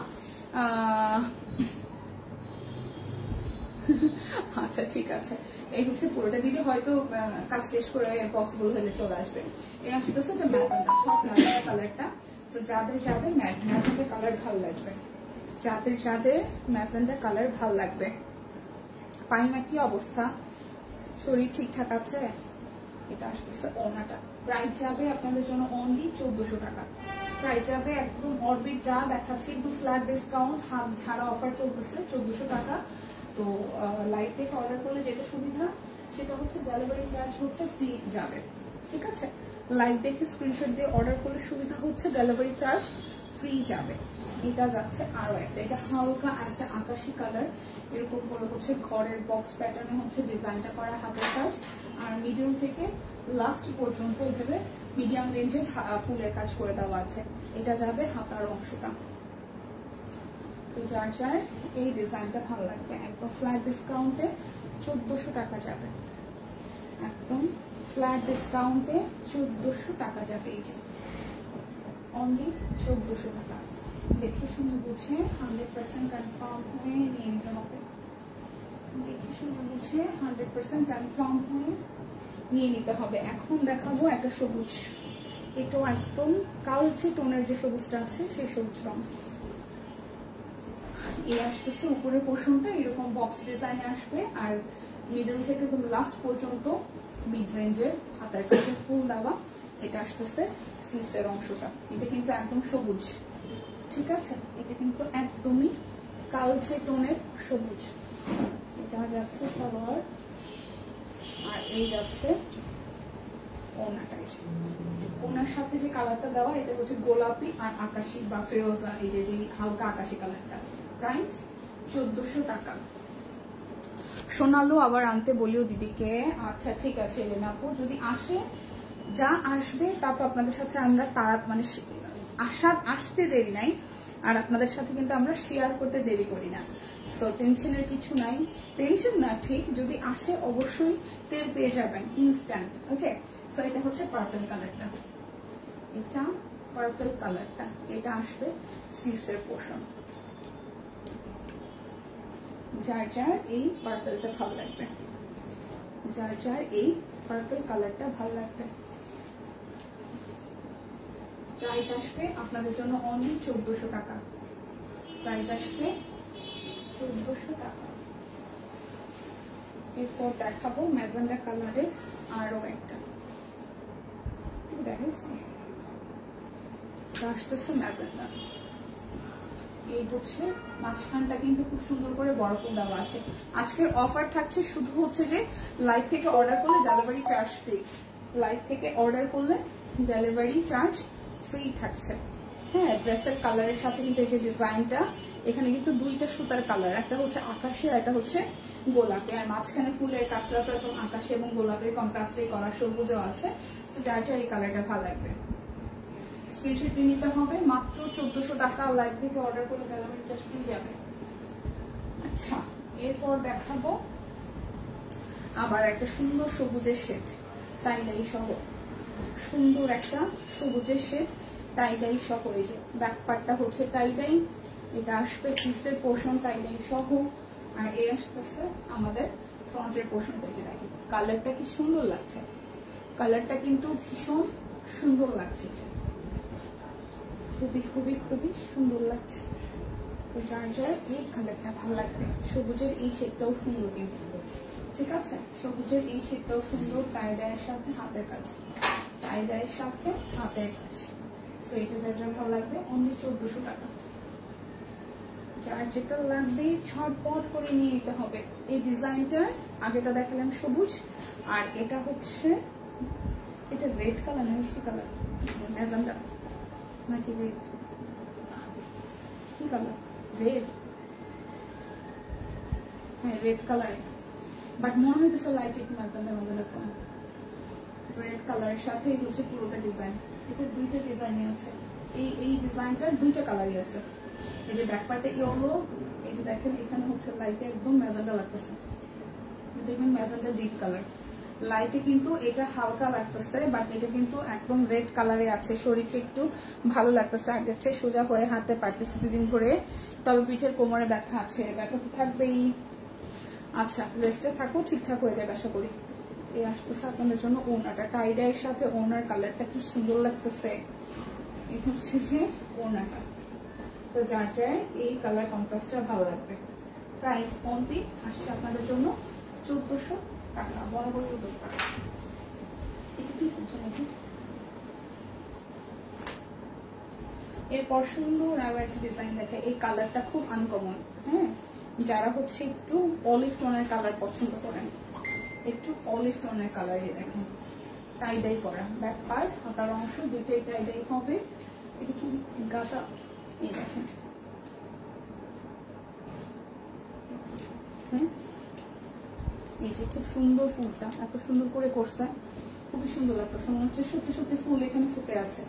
আচ্ছা ঠিক আছে। এই হচ্ছে পুরোটা দিদি হয়তো কাজ শেষ করে পসিবল হলে চলে আসবে। এই আসতেছে এটা ম্যাজেন্টা কালারটা। তো যাদের যাদের ম্যাজেন্টা কালার ভালো লাগবে, যাদের যাদের ম্যাজেন্টা কালার ভালো লাগবে। পাইমা কি অবস্থা, শরীর ঠিকঠাক আছে? এটা আসতেছে ওনাটা। প্রাইস যাবে আপনাদের জন্য অনলি 1400 টাকা। প্রাইস যাবে একদম অরবিট যা দেখাচ্ছি একটু ফ্ল্যাট ডিসকাউন্ট, হাত ছাড়া অফার চলতেছে 1400 টাকা। তো লাইভ থেকে অর্ডার করলে যেটা সুবিধা সেটা হচ্ছে ডেলিভারি চার্জ হচ্ছে ফ্রি যাবে, ঠিক আছে। লাইভ দেখে স্ক্রিনশট দিয়ে অর্ডার করলে সুবিধা হচ্ছে ডেলিভারি চার্জ ফ্রি যাবে। এটা যাচ্ছে আরো একটা, এটা হালকা একটা আকাশি কালার, এরকম করে হচ্ছে ঘরের বক্স প্যাটার্নে হচ্ছে ডিজাইনটা করা হাতের কাজ, আর মিডিয়াম থেকে লাস্ট পর্যন্ত এভাবে মিডিয়াম রেঞ্জের ফুলের কাজ করে দেওয়া আছে। এটা যাবে হাতার অংশটা। তো যার যার এই ডিজাইনটা ভালো লাগবে একদম ফ্ল্যাট ডিসকাউন্টে 1400 টাকা যাবে, একদম ফ্ল্যাট ডিসকাউন্টে 1400 টাকা যাবে। এই যে অনলি 1400 টাকা। দেখে শুনে বুঝে 100% কনফার্ম হয়ে নিয়ে নিতে হবে। দেখে শুনে বুঝে 100% কনফার্ম হয়ে নিয়ে নিতে হবে। এখন দেখাবো একটা সবুজ, এটাও একদম কালচে টোনের যে সবুজটা আছে সেই সবুজ রং। এই আসতেছে উপরের পোর্শনটা এরকম বক্স ডিজাইনে আসবে, আর মিডল থেকে একদম লাস্ট পর্যন্ত মিড রেঞ্জের হাতার কাছে ফুল দেওয়া। এটা আসতেছে স্লিভসের অংশটা। এটা কিন্তু একদম সবুজ, ঠিক আছে। এটা কিন্তু একদমই কালচে টোনের সবুজ। এটা যাচ্ছে সালোয়ার, আর এই যাচ্ছে ওনাটা। ওনার সাথে যে কালারটা দেওয়া এটা হচ্ছে গোলাপি আর আকাশি বা ফেরোজা, এই যে হালকা আকাশি কালারটা। প্রাইস 1400 টাকা। সোনালো আবার আনতে বলিও দিদিকে। আচ্ছা ঠিক আছে আপু, যদি আসে যা আসবে তা তো আপনাদের সাথে আমরা তারা মানে আসতে দেরি নাই, আর আপনাদের সাথে কিন্তু আমরা শেয়ার করতে দেরি করি না। সো টেনশনের কিছু নাই, টেনশন না ঠিক, যদি আসে অবশ্যই টের পেয়ে যাবেন ইনস্ট্যান্ট। ওকে, সো এটা হচ্ছে পার্পল কালারটা, এটা পার্পল কালারটা, এটা আসবে স্লিভসের পোর্শন। যার যার এই পার্পলটা ভালো লাগবে, যার যার এই পার্পল কালারটা ভালো লাগবে। প্রাইস আসবে আপনাদের জন্য অনলি 1400 টাকা। প্রাইস আসবে 1400 টাকা। এরপর দেখাবো ম্যাজেন্টা কালারের আরো একটা। দেখাইছি আসতেছে ম্যাজেন্ডা। এই হচ্ছে মাঝখানটা কিন্তু খুব সুন্দর করে বড় ফুল দেওয়া আছে। আজকের অফার থাকছে শুধু হচ্ছে যে লাইভ থেকে অর্ডার করলে ডেলিভারি চার্জ ফ্রি। লাইভ থেকে অর্ডার করলে ডেলিভারি চার্জ ফ্রি থাকছে। হ্যাঁ, ড্রেসের কালারের সাথে কিন্তু এই যে ডিজাইনটা, এখানে কিন্তু দুইটা সুতার কালার, একটা হচ্ছে আকাশি আর একটা হচ্ছে গোলাপি, আর মাঝখানে ফুলের কাজটা তো একদম আকাশি এবং গোলাপের কন্ট্রাস্টে করা, সবুজও আছে। তো যার যার এই কালারটা ভালো লাগবে স্ক্রিনশট দিয়ে নিতে হবে। মাত্র 1400 টাকা, লাইভ থেকে অর্ডার করলে ডেলিভারি চার্জ ফ্রি যাবে। আচ্ছা, এরপর দেখাবো আবার একটা সুন্দর সবুজের শেড, টাইডাই সহ। সুন্দর একটা সবুজের শেড, টাইডাই সহ। এই যে ব্যাক পার্টটা হচ্ছে টাইডাই, এটা আসবে স্লিভসের পোর্শন টাইডাই সহ, আর এই আসতেছে আমাদের ফ্রন্টের পোর্শনটা। যে দেখি কালারটা কি সুন্দর লাগছে, কালারটা কিন্তু ভীষণ সুন্দর লাগছে, খুবই খুবই খুবই সুন্দর লাগছে। তো যার যার এই কালারটা ভালো লাগবে, সবুজের এই শেডটাও সুন্দর কিন্তু, ঠিক আছে? সবুজের এই শেডটাও সুন্দর, টাইডাইয়ের সাথে হাতের কাজ, টাইডাইয়ের সাথে হাতের কাজ। সো এটা যার যার ভালো লাগবে অনলি 1400 টাকা। যার যেটা লাগবে ছটপট করে নিয়ে নিতে হবে। এই ডিজাইনটার আগেটা দেখালাম সবুজ, আর এটা হচ্ছে এটা রেড কালার না মিষ্টি কালার, ম্যাজেন্ডা নাকি রেড, কি কালার? রেড, হ্যাঁ রেড কালারে, বাট মনে হইতেছে লাইট একটু ম্যাজেন্ডা ম্যাজেন্ডা কম। রেড কালারের সাথে হচ্ছে পুরোটা ডিজাইন, এটা দুইটা ডিজাইনই আছে। এই ডিজাইনটার দুইটা কালারই আছে। এই যে ব্যাক পার্টে ইয়েলো, এই যে দেখেন এখানে হচ্ছে লাইটে একদম ম্যাজেন্ডা লাগতেছে, দেখবেন ম্যাজেন্ডা ডিপ কালার। লাইটে কিন্তু এটা হালকা লাগতেছে, বাট এটা কিন্তু একদম রেড কালারে আছে। শরীরটা একটু ভালো লাগতেছে, আগের চেয়ে সোজা হয়ে হাঁটতে পারতেছে দুদিন ধরে। তবে পিঠের কোমরে ব্যথা আছে, ব্যথা তো থাকবেই। আচ্ছা, রেস্টে থাকো, ঠিকঠাক হয়ে যাবে আশা করি। এই আসতেছে আপনাদের জন্য ওড়নাটা, টাইডাইয়ের সাথে ওড়নার কালারটা কি সুন্দর লাগতেছে। এই হচ্ছে যে ওড়নাটা। তো যার যার এই কালার কন্ট্রাস্টটা ভালো লাগবে। প্রাইস অনলি আসছে আপনাদের জন্য 1400 টাকা, বরাবর 1400 টাকা। এটা কি ফুলছে নাকি? এরপর সুন্দর আরো একটা ডিজাইন দেখে, এই কালারটা খুব আনকমন। হ্যাঁ, যারা হচ্ছে একটু অলিভ টোনের কালার পছন্দ করেন, একটু অলিভ টোনের কালার, দেখেন টাইডাই করা, ব্যাক পার্ট হাতার অংশ দুইটাই টাইডাই হবে। এটা কি গাটা, এই দেখেন, হ্যাঁ এই যে খুব সুন্দর ফুলটা, এত সুন্দর করে করছে, খুবই সুন্দর লাগতেছে। মনে হচ্ছে সত্যি সত্যি ফুল এখানে ফুটে আছে,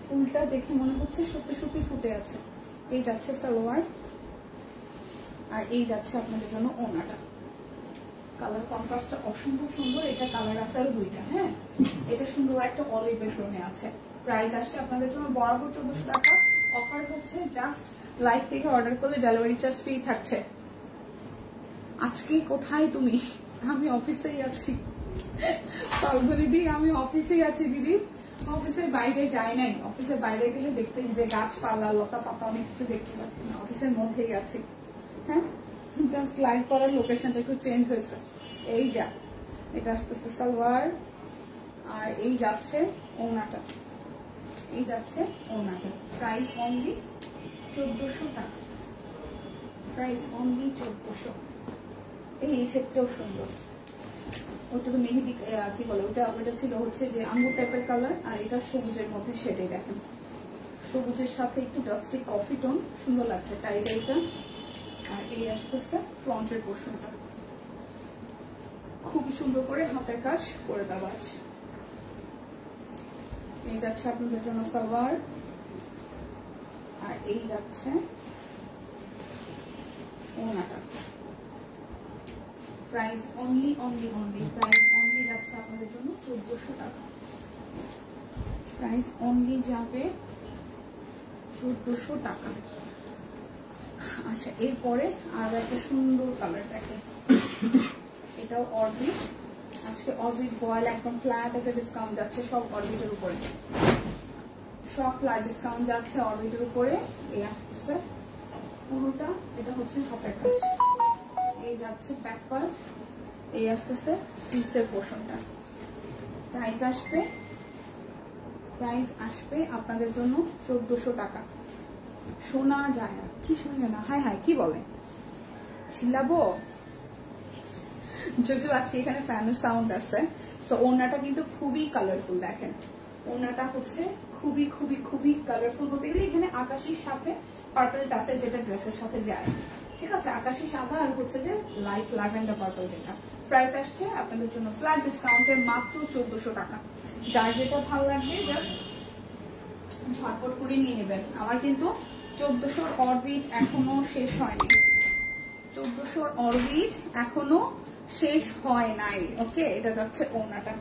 ফুলটা দেখে মনে হচ্ছে সত্যি সত্যি ফুটে আছে। এই যাচ্ছে সালোয়ার, আর এই যাচ্ছে আপনাদের জন্য ওড়নাটা। কালার কন্ট্রাস্টটা অসম্ভব সুন্দর। এটা কালার আছে আরো দুইটা। হ্যাঁ, এটা সুন্দর একটা অলিভের টোনে আছে। প্রাইস আসছে আপনাদের জন্য বরাবর 1400 টাকা। অফার হচ্ছে জাস্ট লাইভ থেকে অর্ডার করলে ডেলিভারি চার্জ ফ্রি থাকছে। আজকে কোথায় তুমি? আমি অফিসেই আছি ফাল্গুনি দি, আমি অফিসেই আছি দিদি, অফিসের বাইরে যাই নাই। অফিসের বাইরে গেলে দেখতে যে গাছপালা লতা পাতা অনেক কিছু দেখতে পাচ্ছি না, অফিসের মধ্যেই আছি। হ্যাঁ, জাস্ট লাইভ করার লোকেশনটা একটু চেঞ্জ হয়েছে। এই যা এটা আসতেছে সালোয়ার, আর এই যাচ্ছে ওড়নাটা, এই যাচ্ছে ওড়নাটা। প্রাইস অনলি 1400 টাকা, প্রাইস অনলি 1400। এই শেডটাও সুন্দর, ওটা তো মেহেদি কি বলে ওটা ছিল হচ্ছে যে আঙ্গুর টাইপের কালার, আর এটা সবুজের মধ্যে শেডে দেখেন, সবুজের সাথে একটু ডাস্টি কফি টোন, সুন্দর লাগছে টাইডাইটা। আর এই আসতেছে ফ্রন্টের পোর্শনটা, খুবই সুন্দর করে হাতের কাজ করে দেওয়া আছে। এই যাচ্ছে আপনাদের জন্য সালোয়ার, আর এই যাচ্ছে ওড়নাটা। প্রাইস অনলি প্রাইস অনলি যাচ্ছে আপনাদের জন্য 1400 টাকা। প্রাইস অনলি যাবে 1400 টাকা। আচ্ছা, এরপরে আর একটা সুন্দর কালার দেখে, এটাও অরবিট। আজকে অরবিট বয়েল একদম ফ্ল্যাট একটা ডিসকাউন্ট যাচ্ছে সব অরবিটের উপরে, সব ফ্ল্যাট ডিসকাউন্ট যাচ্ছে অরবিটের উপরে। এই আসতেছে পুরোটা, এটা হচ্ছে হাতের কাজ, এই যাচ্ছে ব্যাক পার্ট, এই আসতেছে স্লিভসের পোর্শনটা। প্রাইস আসবে প্রাইস আসবে আপনাদের জন্য 1400 টাকা। শোনা যায় না, কি শোনা না? হাই হাই, কি বলে? চিল্লাবো? যদিও আজকে এখানে ফ্যানের সাউন্ড আছে। সো ওড়নাটা কিন্তু খুবই কালারফুল, দেখেন ওড়নাটা হচ্ছে খুবই খুবই খুবই কালারফুল। বলতে গেলে এখানে আকাশির সাথে পার্পল টাসেল, যেটা ড্রেসের সাথে যায়, ঠিক আছে? আকাশি সাদা আর হচ্ছে যে লাইট ল্যাভেন্ডার পার্পল যেটা। প্রাইস আসছে আপনাদের জন্য ফ্ল্যাট ডিসকাউন্টে মাত্র 1400 টাকা। যার যেটা ভালো লাগবে জাস্ট ঝটপট করে নিয়ে নেবেন। আমার কিন্তু 1400 অরবিট এখনো শেষ হয়নি, 1400 অরবিট এখনো শেষ হয় নাই। ওকে, এটা যাচ্ছে ওড়নাটা,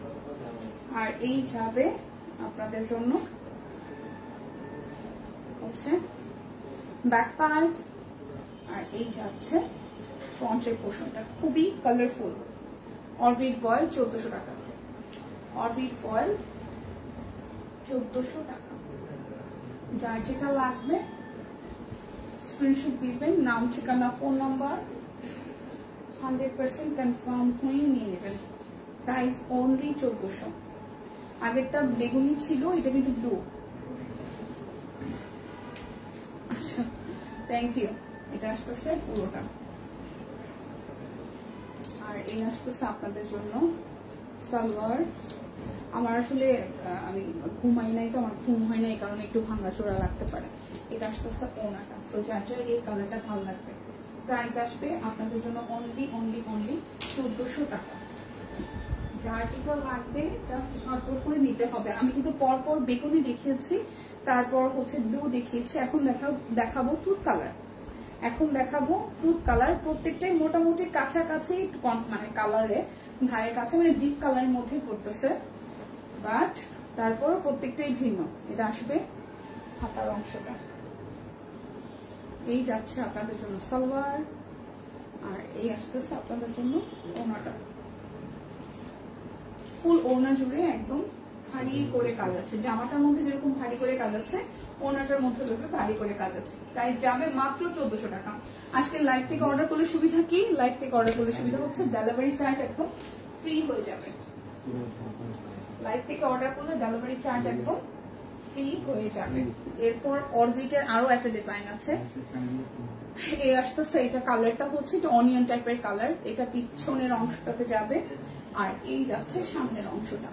আর এই যাবে আপনাদের জন্য হচ্ছে ব্যাক পার্ট, আর এই যাচ্ছে ফ্রন্টের পোর্শনটা। খুবই কালারফুল। অরবিট বয়েল 1400 টাকা। অরবিট বয়েল 1400 টাকা। যার যেটা লাগবে স্ক্রিনশট দিবেন, নাম, ঠিকানা, ফোন নাম্বার, 100% কনফার্ম হয়ে নিয়ে নেবেন। Price only 1400। আগেরটা বেগুনি ছিল, এটা কিন্তু ব্লু। আচ্ছা, থ্যাংক ইউ। এটা আসতেছে পুরোটা, আর এই আসতেছে আপনাদের জন্য সালোয়ার। আমার আসলে আমি ঘুমাই নাই তো, আমার ঘুম হয় না, এই কারণে একটু ভাঙাচোরা লাগতে পারে। এটা আসতেছে ওড়নাটা। সো যার এই কালারটা ভালো লাগবে, প্রাইস আসবে আপনাদের জন্য অনলি অনলি অনলি 1400 টাকা। যার যেটা লাগবে জাস্ট ঝটপট করে নিতে হবে। আমি কিন্তু পরপর বেগুনি দেখিয়েছি, তারপর হচ্ছে ব্লু দেখিয়েছি, এখন দেখাবো তুত কালার। এখন দেখাবো তুত কালার। প্রত্যেকটাই মোটামুটি কাছাকাছি, মানে কালারে ধারের কাছে, মানে ডিপ কালারের মধ্যে পড়তেছে, বাট তারপর প্রত্যেকটাই ভিন্ন। এটা আসবে হাতার অংশটা। এই যাচ্ছে আপনাদের জন্য সালোয়ার, আর এই আসতেছে আপনাদের জন্য ওড়নাটা। ফুল ওড়না জুড়ে একদম ভারী করে কাজ আছে। জামাটার মধ্যে যেরকম ভারী করে কাজ আছে, ওড়নাটার মধ্যে দেখবে ভারী করে কাজ আছে। প্রাইস যাবে মাত্র 1400 টাকা। আজকে লাইভ থেকে অর্ডার করলে সুবিধা কি? লাইভ থেকে অর্ডার করলে সুবিধা হচ্ছে ডেলিভারি চার্জ একদম ফ্রি হয়ে যাবে। লাইভ থেকে অর্ডার করলে ডেলিভারি চার্জ একদম ফ্রি হয়ে যাবে। এরপর অরবিটের আরো একটা ডিজাইন আছে, এই আসতেছে। এটা কালারটা হচ্ছে এটা অনিয়ন টাইপের কালার। এটা পিছনের অংশটাতে যাবে, আর এই যাচ্ছে সামনের অংশটা।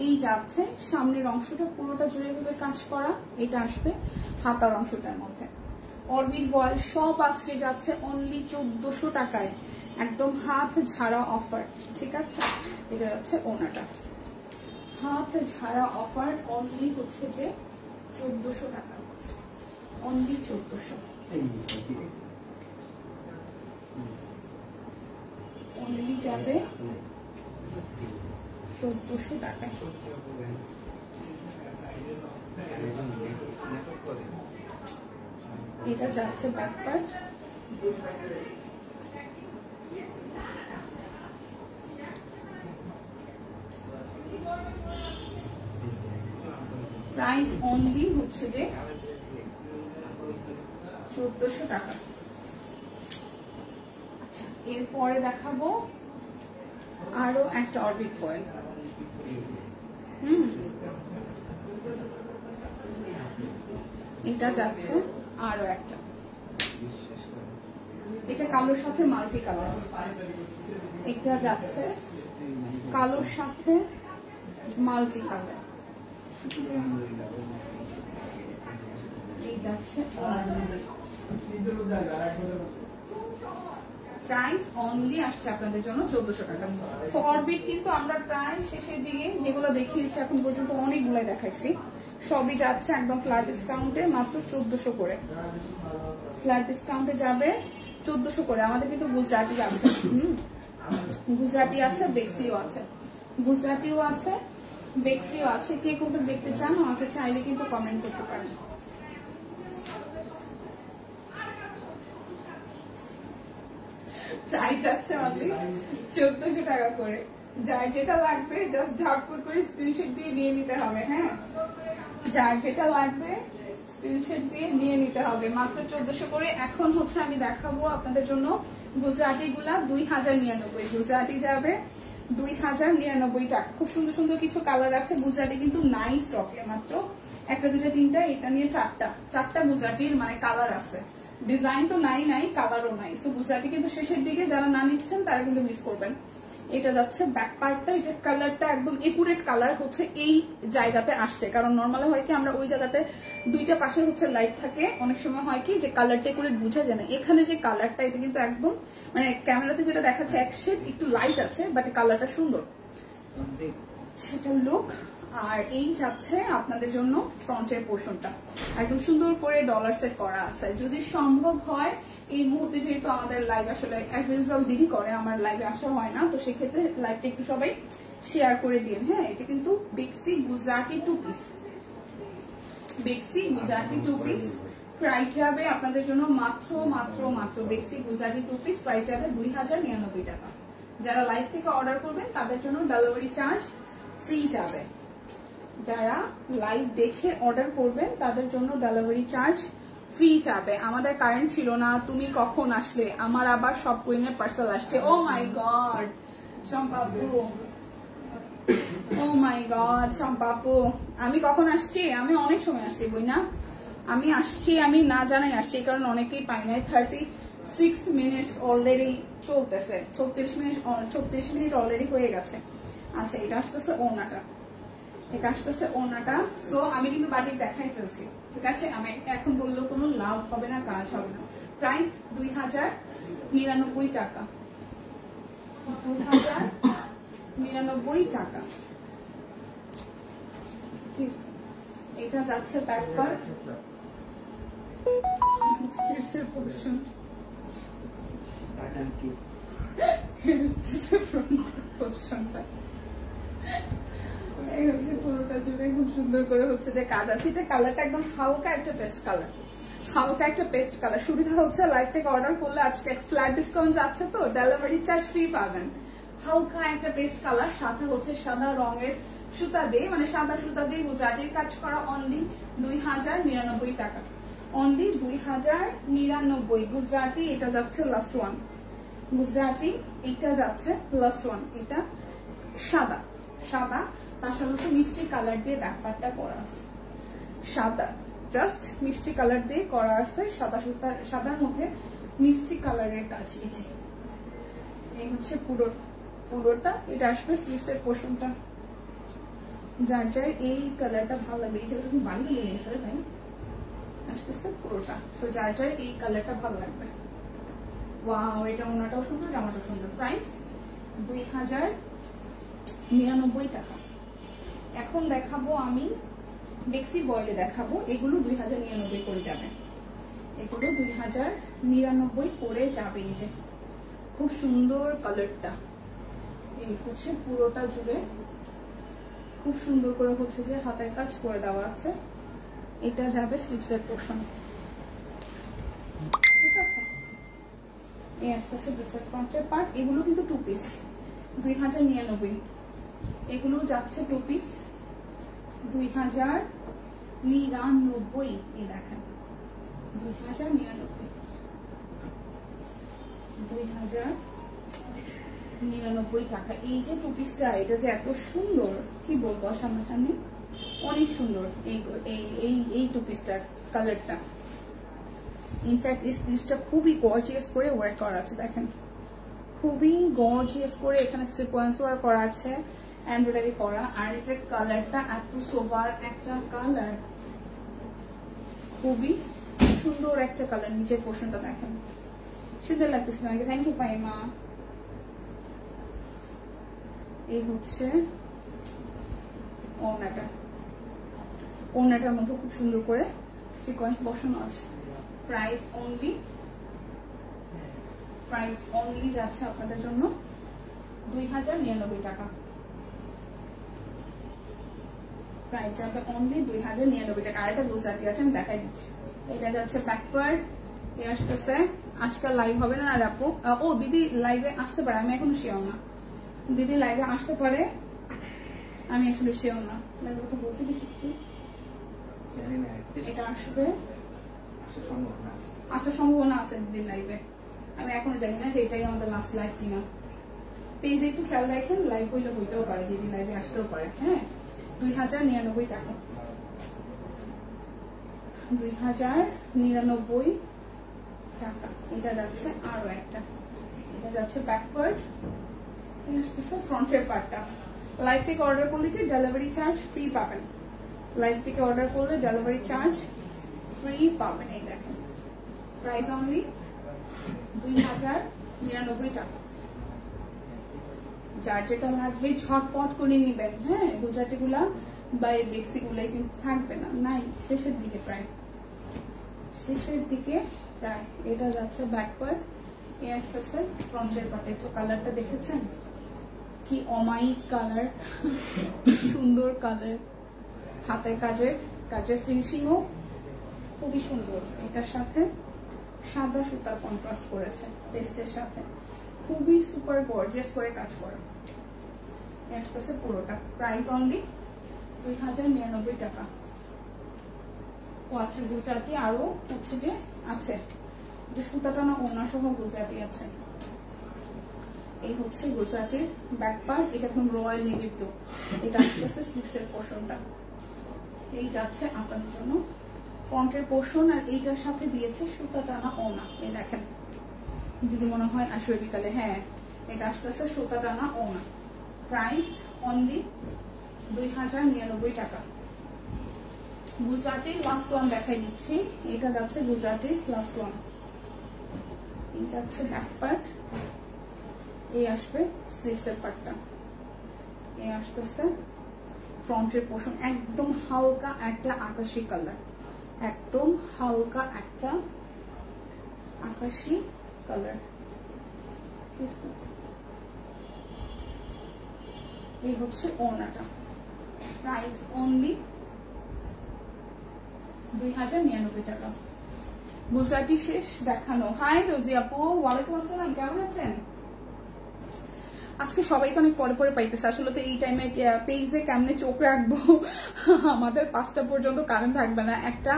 এই যাচ্ছে সামনের অংশটা পুরোটা জুড়ে ভাবে কাজ করা। এটা আসবে হাতার অংশটার মধ্যে। অরবিট বয়েল সব আজকে যাচ্ছে অনলি 1400 টাকায়, একদম হাত ঝাড়া অফার, ঠিক আছে? এটা যাচ্ছে ওড়নাটা, হাত ঝাড়া অফার। অনলি হচ্ছে যে 1400 টাকা, অনলি 1400। অনলি যাবে 1400 টাকা। এটা যাচ্ছে ব্যাক পার্ট। প্রাইস অনলি হচ্ছে যে 1400 টাকা। আচ্ছা, এরপরে দেখাবো আরো একটা অরবিট বয়েল। এটা যাচ্ছে আরো একটা, এটা কালোর সাথে মাল্টি কালার। এটা যাচ্ছে কালোর সাথে মাল্টি কালার। এই যাচ্ছে প্রাইস অনলি আসছে আপনাদের জন্য 1400 টাকা। তো অরবিট কিন্তু আমরা প্রায় শেষের দিকে যেগুলো দেখিয়েছি এখন পর্যন্ত অনেকগুলাই দেখাইছি, সবই যাচ্ছে একদম ফ্ল্যাট ডিসকাউন্টে মাত্র 1400 করে। ফ্ল্যাট ডিসকাউন্টে যাবে 1400 করে। আমাদের কিন্তু গুজরাটি আছে, গুজরাটি আছে, বেক্সিও আছে, গুজরাটিও আছে, বেক্সিও আছে। কে কোনটা দেখতে চান আমাকে চাইলে কিন্তু কমেন্ট করতে পারেন। প্রাইস আছে অনলি 1400 টাকা করে। যার যেটা লাগবে জাস্ট ঝটপট করে স্ক্রিনশট দিয়ে নিয়ে নিতে হবে। হ্যাঁ, যার যেটা লাগবে স্ক্রিনশট দিয়ে নিয়ে নিতে হবে, মাত্র 1400 করে। এখন হচ্ছে আমি দেখাবো আপনাদের জন্য গুজরাটি গুলা 2099। গুজরাটি যাবে 2099 টাকা। খুব সুন্দর সুন্দর কিছু কালার আছে। গুজরাটি কিন্তু নাই স্টকে, মাত্র একটা দুটা তিনটা, এটা নিয়ে চারটা গুজরাটির মানে কালার আছে। ডিজাইন তো নাই, কালারও নাই। সো গুজরাটি কিন্তু শেষের দিকে, যারা না নিচ্ছেন তারা কিন্তু মিস করবেন। এটা যাচ্ছে ব্যাক পার্টটা, এটার কালারটা একদম একুরেট কালার হচ্ছে এই জায়গাতে আসছে, কারণ নর্মালি হয় কি আমরা ওই জায়গাতে দুইটা পাশে হচ্ছে লাইট থাকে, অনেক সময় হয় কি যে কালারটা একুরেট বোঝা যায় না। এখানে যে কালারটা, এটা কিন্তু একদম মানে ক্যামেরাতে যেটা দেখাচ্ছে এক শেড, একটু লাইট আছে বাট কালারটা সুন্দর, সেটা লুক। আর এই যাচ্ছে আপনাদের জন্য ফ্রন্টের পোর্শনটা, একদম সুন্দর করে ডলার সেট করা আছে। যদি সম্ভব হয় এই মুহূর্তে, যেহেতু আমাদের লাইভ আসলে অ্যাজ ইউজুয়াল দিদি করে, আমার লাইভে আসা হয় না, তো সেক্ষেত্রে লাইভটা একটু সবাই শেয়ার করে দিন। হ্যাঁ, এটা কিন্তু বেক্সি গুজরাটি 2 পিস, বেক্সি গুজরাটি 2 পিস। প্রাইস যাবে আপনাদের জন্য মাত্র মাত্র মাত্র বেক্সি গুজরাটি 2 পিস প্রাইস যাবে 2099 টাকা। যারা লাইভ থেকে অর্ডার করবেন তাদের জন্য ডেলিভারি চার্জ ফ্রি যাবে। যারা লাইভ দেখে অর্ডার করবেন তাদের জন্য ডেলিভারি চার্জ ফ্রি যাবে। আমাদের কারেন্ট ছিল না, তুমি কখন আসলে, আমার আবার সব কুইনের পার্সেল আসছে। ও মাই গড শম্পাপু, ও মাই গড শম্পাপু, আমি কখন আসছি? আমি অনেক সময় আসছি বই না, আমি আসছি, আমি না জানাই আসছি, এই কারণে অনেকেই পাই নাই। 36 মিনিটস অলরেডি চলতেছে, 36 মিনিট অলরেডি হয়ে গেছে। আচ্ছা, এটা আসতেছে ওনাটা, এটা আসতেছে ওনাটা। সো আমি কিন্তু বাটিক দেখাই ফেলছি, ঠিক আছে? আমি এখন বললেও কোনো লাভ হবে না, কাজ হবে না। প্রাইস 2099 টাকা, 2099 টাকা। এটা যাচ্ছে ব্যাক পার্ট, স্টিচের পোরশন, ফ্রন্টের পোরশনটা এই হচ্ছে পুরোটা জুড়ে খুব সুন্দর করে হচ্ছে যে কাজ আছে। এটা কালারটা একদম হালকা একটা পেস্ট কালার, হালকা একটা পেস্ট কালার। সুবিধা হচ্ছে লাইভ থেকে অর্ডার করলে আজকে ফ্ল্যাট ডিসকাউন্ট যাচ্ছে, তো ডেলিভারি চার্জ ফ্রি পাবেন। হালকা একটা পেস্ট কালার, সাথে হচ্ছে সাদা রঙের সুতা দিয়ে, মানে সাদা সুতা দিয়ে গুজরাটির কাজ করা, অনলি 2099 টাকা, অনলি 2099 গুজরাটি। এটা যাচ্ছে লাস্ট ওয়ান গুজরাটি, এটা যাচ্ছে লাস্ট ওয়ান। এটা সাদা সাদা, তার সাথে হচ্ছে মিষ্টি কালার দিয়ে ব্যাপারটা করা আছে, সাদা জাস্ট মিষ্টি কালার দিয়ে করা আছে, সাদা সুতার, সাদার মধ্যে মিষ্টি কালারের কাজ। এই হচ্ছে পুরোটা। এটা আসবে স্লিভসের পোর্শনটা, যার যার এই কালারটা ভালো লাগবে, এই জায়গাটা খুব ভালো লেগে গেছে ভাই, আসতেছে পুরোটা। তো যার যার এই কালারটা ভালো লাগবে, ওয়াও, এটা ওনাটাও সুন্দর, জামাটাও সুন্দর। প্রাইস 2099 টাকা। এখন দেখাবো আমি বেক্সি বয়েলে দেখাবো, এগুলো 2099 করে যাবে, এগুলো 2099 করে যাবে। এই যে খুব সুন্দর কালারটা, এই হচ্ছে পুরোটা জুড়ে খুব সুন্দর করে হচ্ছে যে হাতের কাজ করে দেওয়া আছে। এটা যাবে স্লিভসের পোর্শন, ঠিক আছে? এই আসতেছে ড্রেসের ফ্রন্টের পার্ট। এগুলো কিন্তু 2 পিস 2099, এগুলো যাচ্ছে 2 পিস 2099। এই দেখেন 2099 টাকা। এই যে 2 পিসটা, এটা যে এত সুন্দর, কি বলবো, সামনাসামনি অনেক সুন্দর। এই 2 পিসটার কালারটা, ইনফ্যাক্ট এই স্লিভসটা খুবই গর্জিয়াস করে ওয়ার্ক করা আছে, দেখেন খুবই গর্জিয়াস করে এখানে সিকোয়েন্স ওয়ার্ক করা আছে, এমব্রয়ডারি করা। আর এটার কালারটা এত সোভার একটা কালার, খুবই সুন্দর একটা কালার। নিচের পোর্শনটা দেখেন, সুন্দর লাগতেছে আমাকে। Thank you Faima. এই হচ্ছে ওড়নাটা, ওড়নাটার মধ্যে খুব সুন্দর করে সিকোয়েন্স বসানো আছে। প্রাইস অনলি যাচ্ছে আপনাদের জন্য 2099 টাকা। প্রাইস যাবে অনলি 2099 টাকা। আর একটা গুজরাটি আছে, আমি দেখাই দিচ্ছি। এটা যাচ্ছে ব্যাকওয়ার্ড, এ আসতেছে। আজকাল লাইভ হবে না আর আপু, ও দিদি লাইভে আসতে পারে, আমি এখনো শিওর না। দিদি লাইভে আসতে পারে, আমি আসলে শিওর না। লাইভে কথা বলছি কিছু, এটা আসবে, আসার সম্ভাবনা আছে দিদির লাইভে। আমি এখনো জানি না যে এটাই আমাদের লাস্ট লাইভ কিনা। পেজে একটু খেয়াল রাখেন, লাইভ হইলে হইতেও পারে, যদি লাইভে আসতেও পারে। হ্যাঁ, 2099 টাকা, 2099 টাকা। এটা যাচ্ছে আরো একটা, এটা যাচ্ছে ব্যাকওয়ার্ড, আসতেছে ফ্রন্টের পার্টটা। লাইভ থেকে অর্ডার করলে কি ডেলিভারি চার্জ ফ্রি পাবেন, লাইভ থেকে অর্ডার করলে ডেলিভারি চার্জ ফ্রি পাবেন। এই দেখেন, প্রাইস অনলি 2099 টাকা। যার যেটা লাগবে ঝটপট করে নিবেন। হ্যাঁ, গুজরাটি গুলা বা এই বেক্সি গুলাই কিন্তু থাকবে না, নাই, শেষের দিকে প্রায়, শেষের দিকে প্রায়। এটা যাচ্ছে ব্যাকওয়ার্ড, এ আসতেছে ফ্রন্টের পার্টে। তো কালারটা দেখেছেন কি অমায়িক কালার, সুন্দর কালার, হাতের কাজের ফিনিশিংও খুবই সুন্দর। এটার সাথে সাদা সুতার কন্ট্রাস্ট করেছে পেস্টের সাথে, খুবই সুপার গর্জিয়াস করে কাজ করা। আসতেছে পুরোটা, প্রাইস অনলি 2099 টাকা। ও আচ্ছা, গুজরাটি আরো হচ্ছে যে আছে, যে সুতাটা না ওনা সহ গুজরাটি আছে। এই হচ্ছে গুজরাটির ব্যাক পার্ট, এটা একদম রয়্যাল নেভি ব্লু। এটা আসতেছে স্লিভসের পোর্শনটা, এই যাচ্ছে আপনাদের জন্য ফ্রন্টের পোর্শন। আর এইটার সাথে দিয়েছে সুতা টানা ওনা। এই দেখেন, যদি মনে হয় আসবে বিকালে। হ্যাঁ, এটা আসতেছে সুতা টানা ওনা। প্রাইস অনলি 2099 টাকা। গুজরাটির লাস্ট ওয়ান দেখাই দিচ্ছি, এটা যাচ্ছে গুজরাটির লাস্ট ওয়ান। এই যাচ্ছে ব্যাক পার্ট, এই আসবে স্লিভসের পার্টটা, এই আসতেছে ফ্রন্টের পোর্শন। একদম হালকা একটা আকাশি কালার, একদম হালকা একটা আকাশি কালার। এই হচ্ছে ওড়নাটা, প্রাইস অনলি 2099 টাকা। গুজরাটি শেষ দেখানো। হাই রোজি আপু, ওয়ালাইকুম আসসালাম, কেমন আছেন? আজকে সবাইকে অনেক পরে পরে পাইতেছে। আসলে তো এই টাইমে পেজে কেমনে চোখ রাখবো, আমাদের 5টা পর্যন্ত কারেন্ট থাকবে না। একটা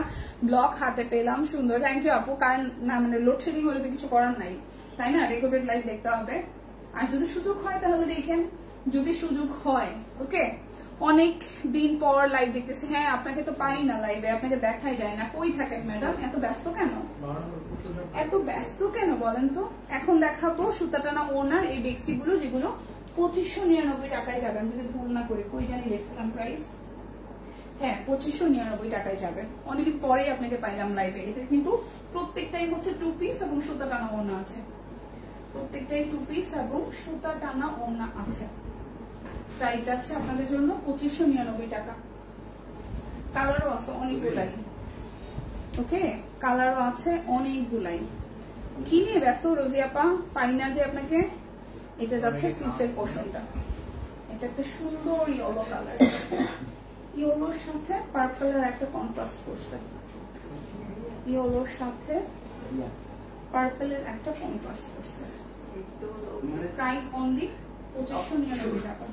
ব্লগ হাতে পেলাম, সুন্দর, থ্যাংক ইউ আপু। কারণ না মানে লোডশেডিং হলে তো কিছু করার নাই, তাই না? রেকর্ডেড লাইভ দেখতে হবে। আর যদি সুযোগ হয় তাহলে দেখেন, যদি সুযোগ হয়। ওকে, অনেক দিন পর লাইভ দেখতেছি। হ্যাঁ, আপনাকে তো পাই না লাইভে, আপনাকে দেখাই যায় না। কই থাকেন ম্যাডাম? এত ব্যস্ত কেন, এত ব্যস্ত কেন বলেন তো? এখন দেখাবো সুতা টানা ওনার এই বেক্সি গুলো, যেগুলো 2599 টাকায় যাবে। আমি যদি ভুল না করি, কই জানি দেখছিলাম প্রাইস। হ্যাঁ, 2599 টাকায় যাবে। অনেকদিন পরেই আপনাকে পাইলাম লাইভে। এটা কিন্তু প্রত্যেকটাই হচ্ছে 2 পিস এবং সুতা টানা ওনা আছে, প্রত্যেকটাই 2 পিস এবং সুতা টানা ওনা আছে। প্রাইস যাচ্ছে আপনাদের জন্য 2599 টাকা। কালারও আছে অনেকগুলাই। ওকে, কালারও আছে অনেকগুলাই। কি নিয়ে ব্যস্ত রোজি আপা? পাই না যে আপনাকে। এটা যাচ্ছে স্লিভসের পোর্শনটা, এটা একটা সুন্দর ইয়েলো কালার, ইয়েলোর সাথে পার্পলের একটা কন্ট্রাস্ট করছে, ইয়েলোর সাথে পার্পলের একটা কন্ট্রাস্ট করছে। প্রাইস অনলি 2599 টাকা।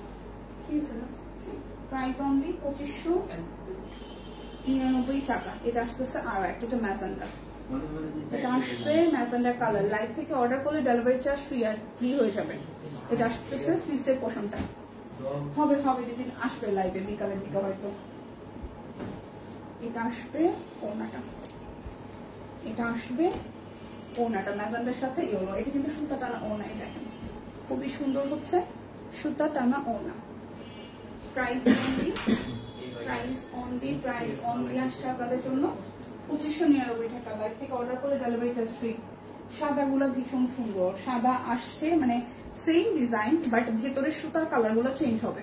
প্রাইস অনলি 2599 টাকা। এটা আসতেছে আরো একটা ম্যাজেন্ডা, এটা আসবে ম্যাজেন্ডা কালার। লাইভ থেকে অর্ডার করলে ডেলিভারি চার্জ ফ্রি হয়ে যাবে। এটা আসতেছে স্লিভসের পোর্শনটা। হবে যেদিন আসবে লাইভে বিকালের দিকে হয়তো। এটা আসবে ওড়নাটা, এটা আসবে ওড়নাটা ম্যাজেন্ডার সাথে ইয়েলো। এটা কিন্তু সুতা টানা ওড়নাই, দেখেন খুবই সুন্দর হচ্ছে সুতা টানা ওড়না। প্রাইস অনলি আসছে আপনাদের জন্য 2599 টাকা। লাইভ থেকে অর্ডার করলে ডেলিভারি চার্জ ফ্রি। সাদাগুলো ভীষণ সুন্দর, সাদা আসছে, মানে সেম ডিজাইন বাট ভেতরের সুতার কালার গুলো চেঞ্জ হবে।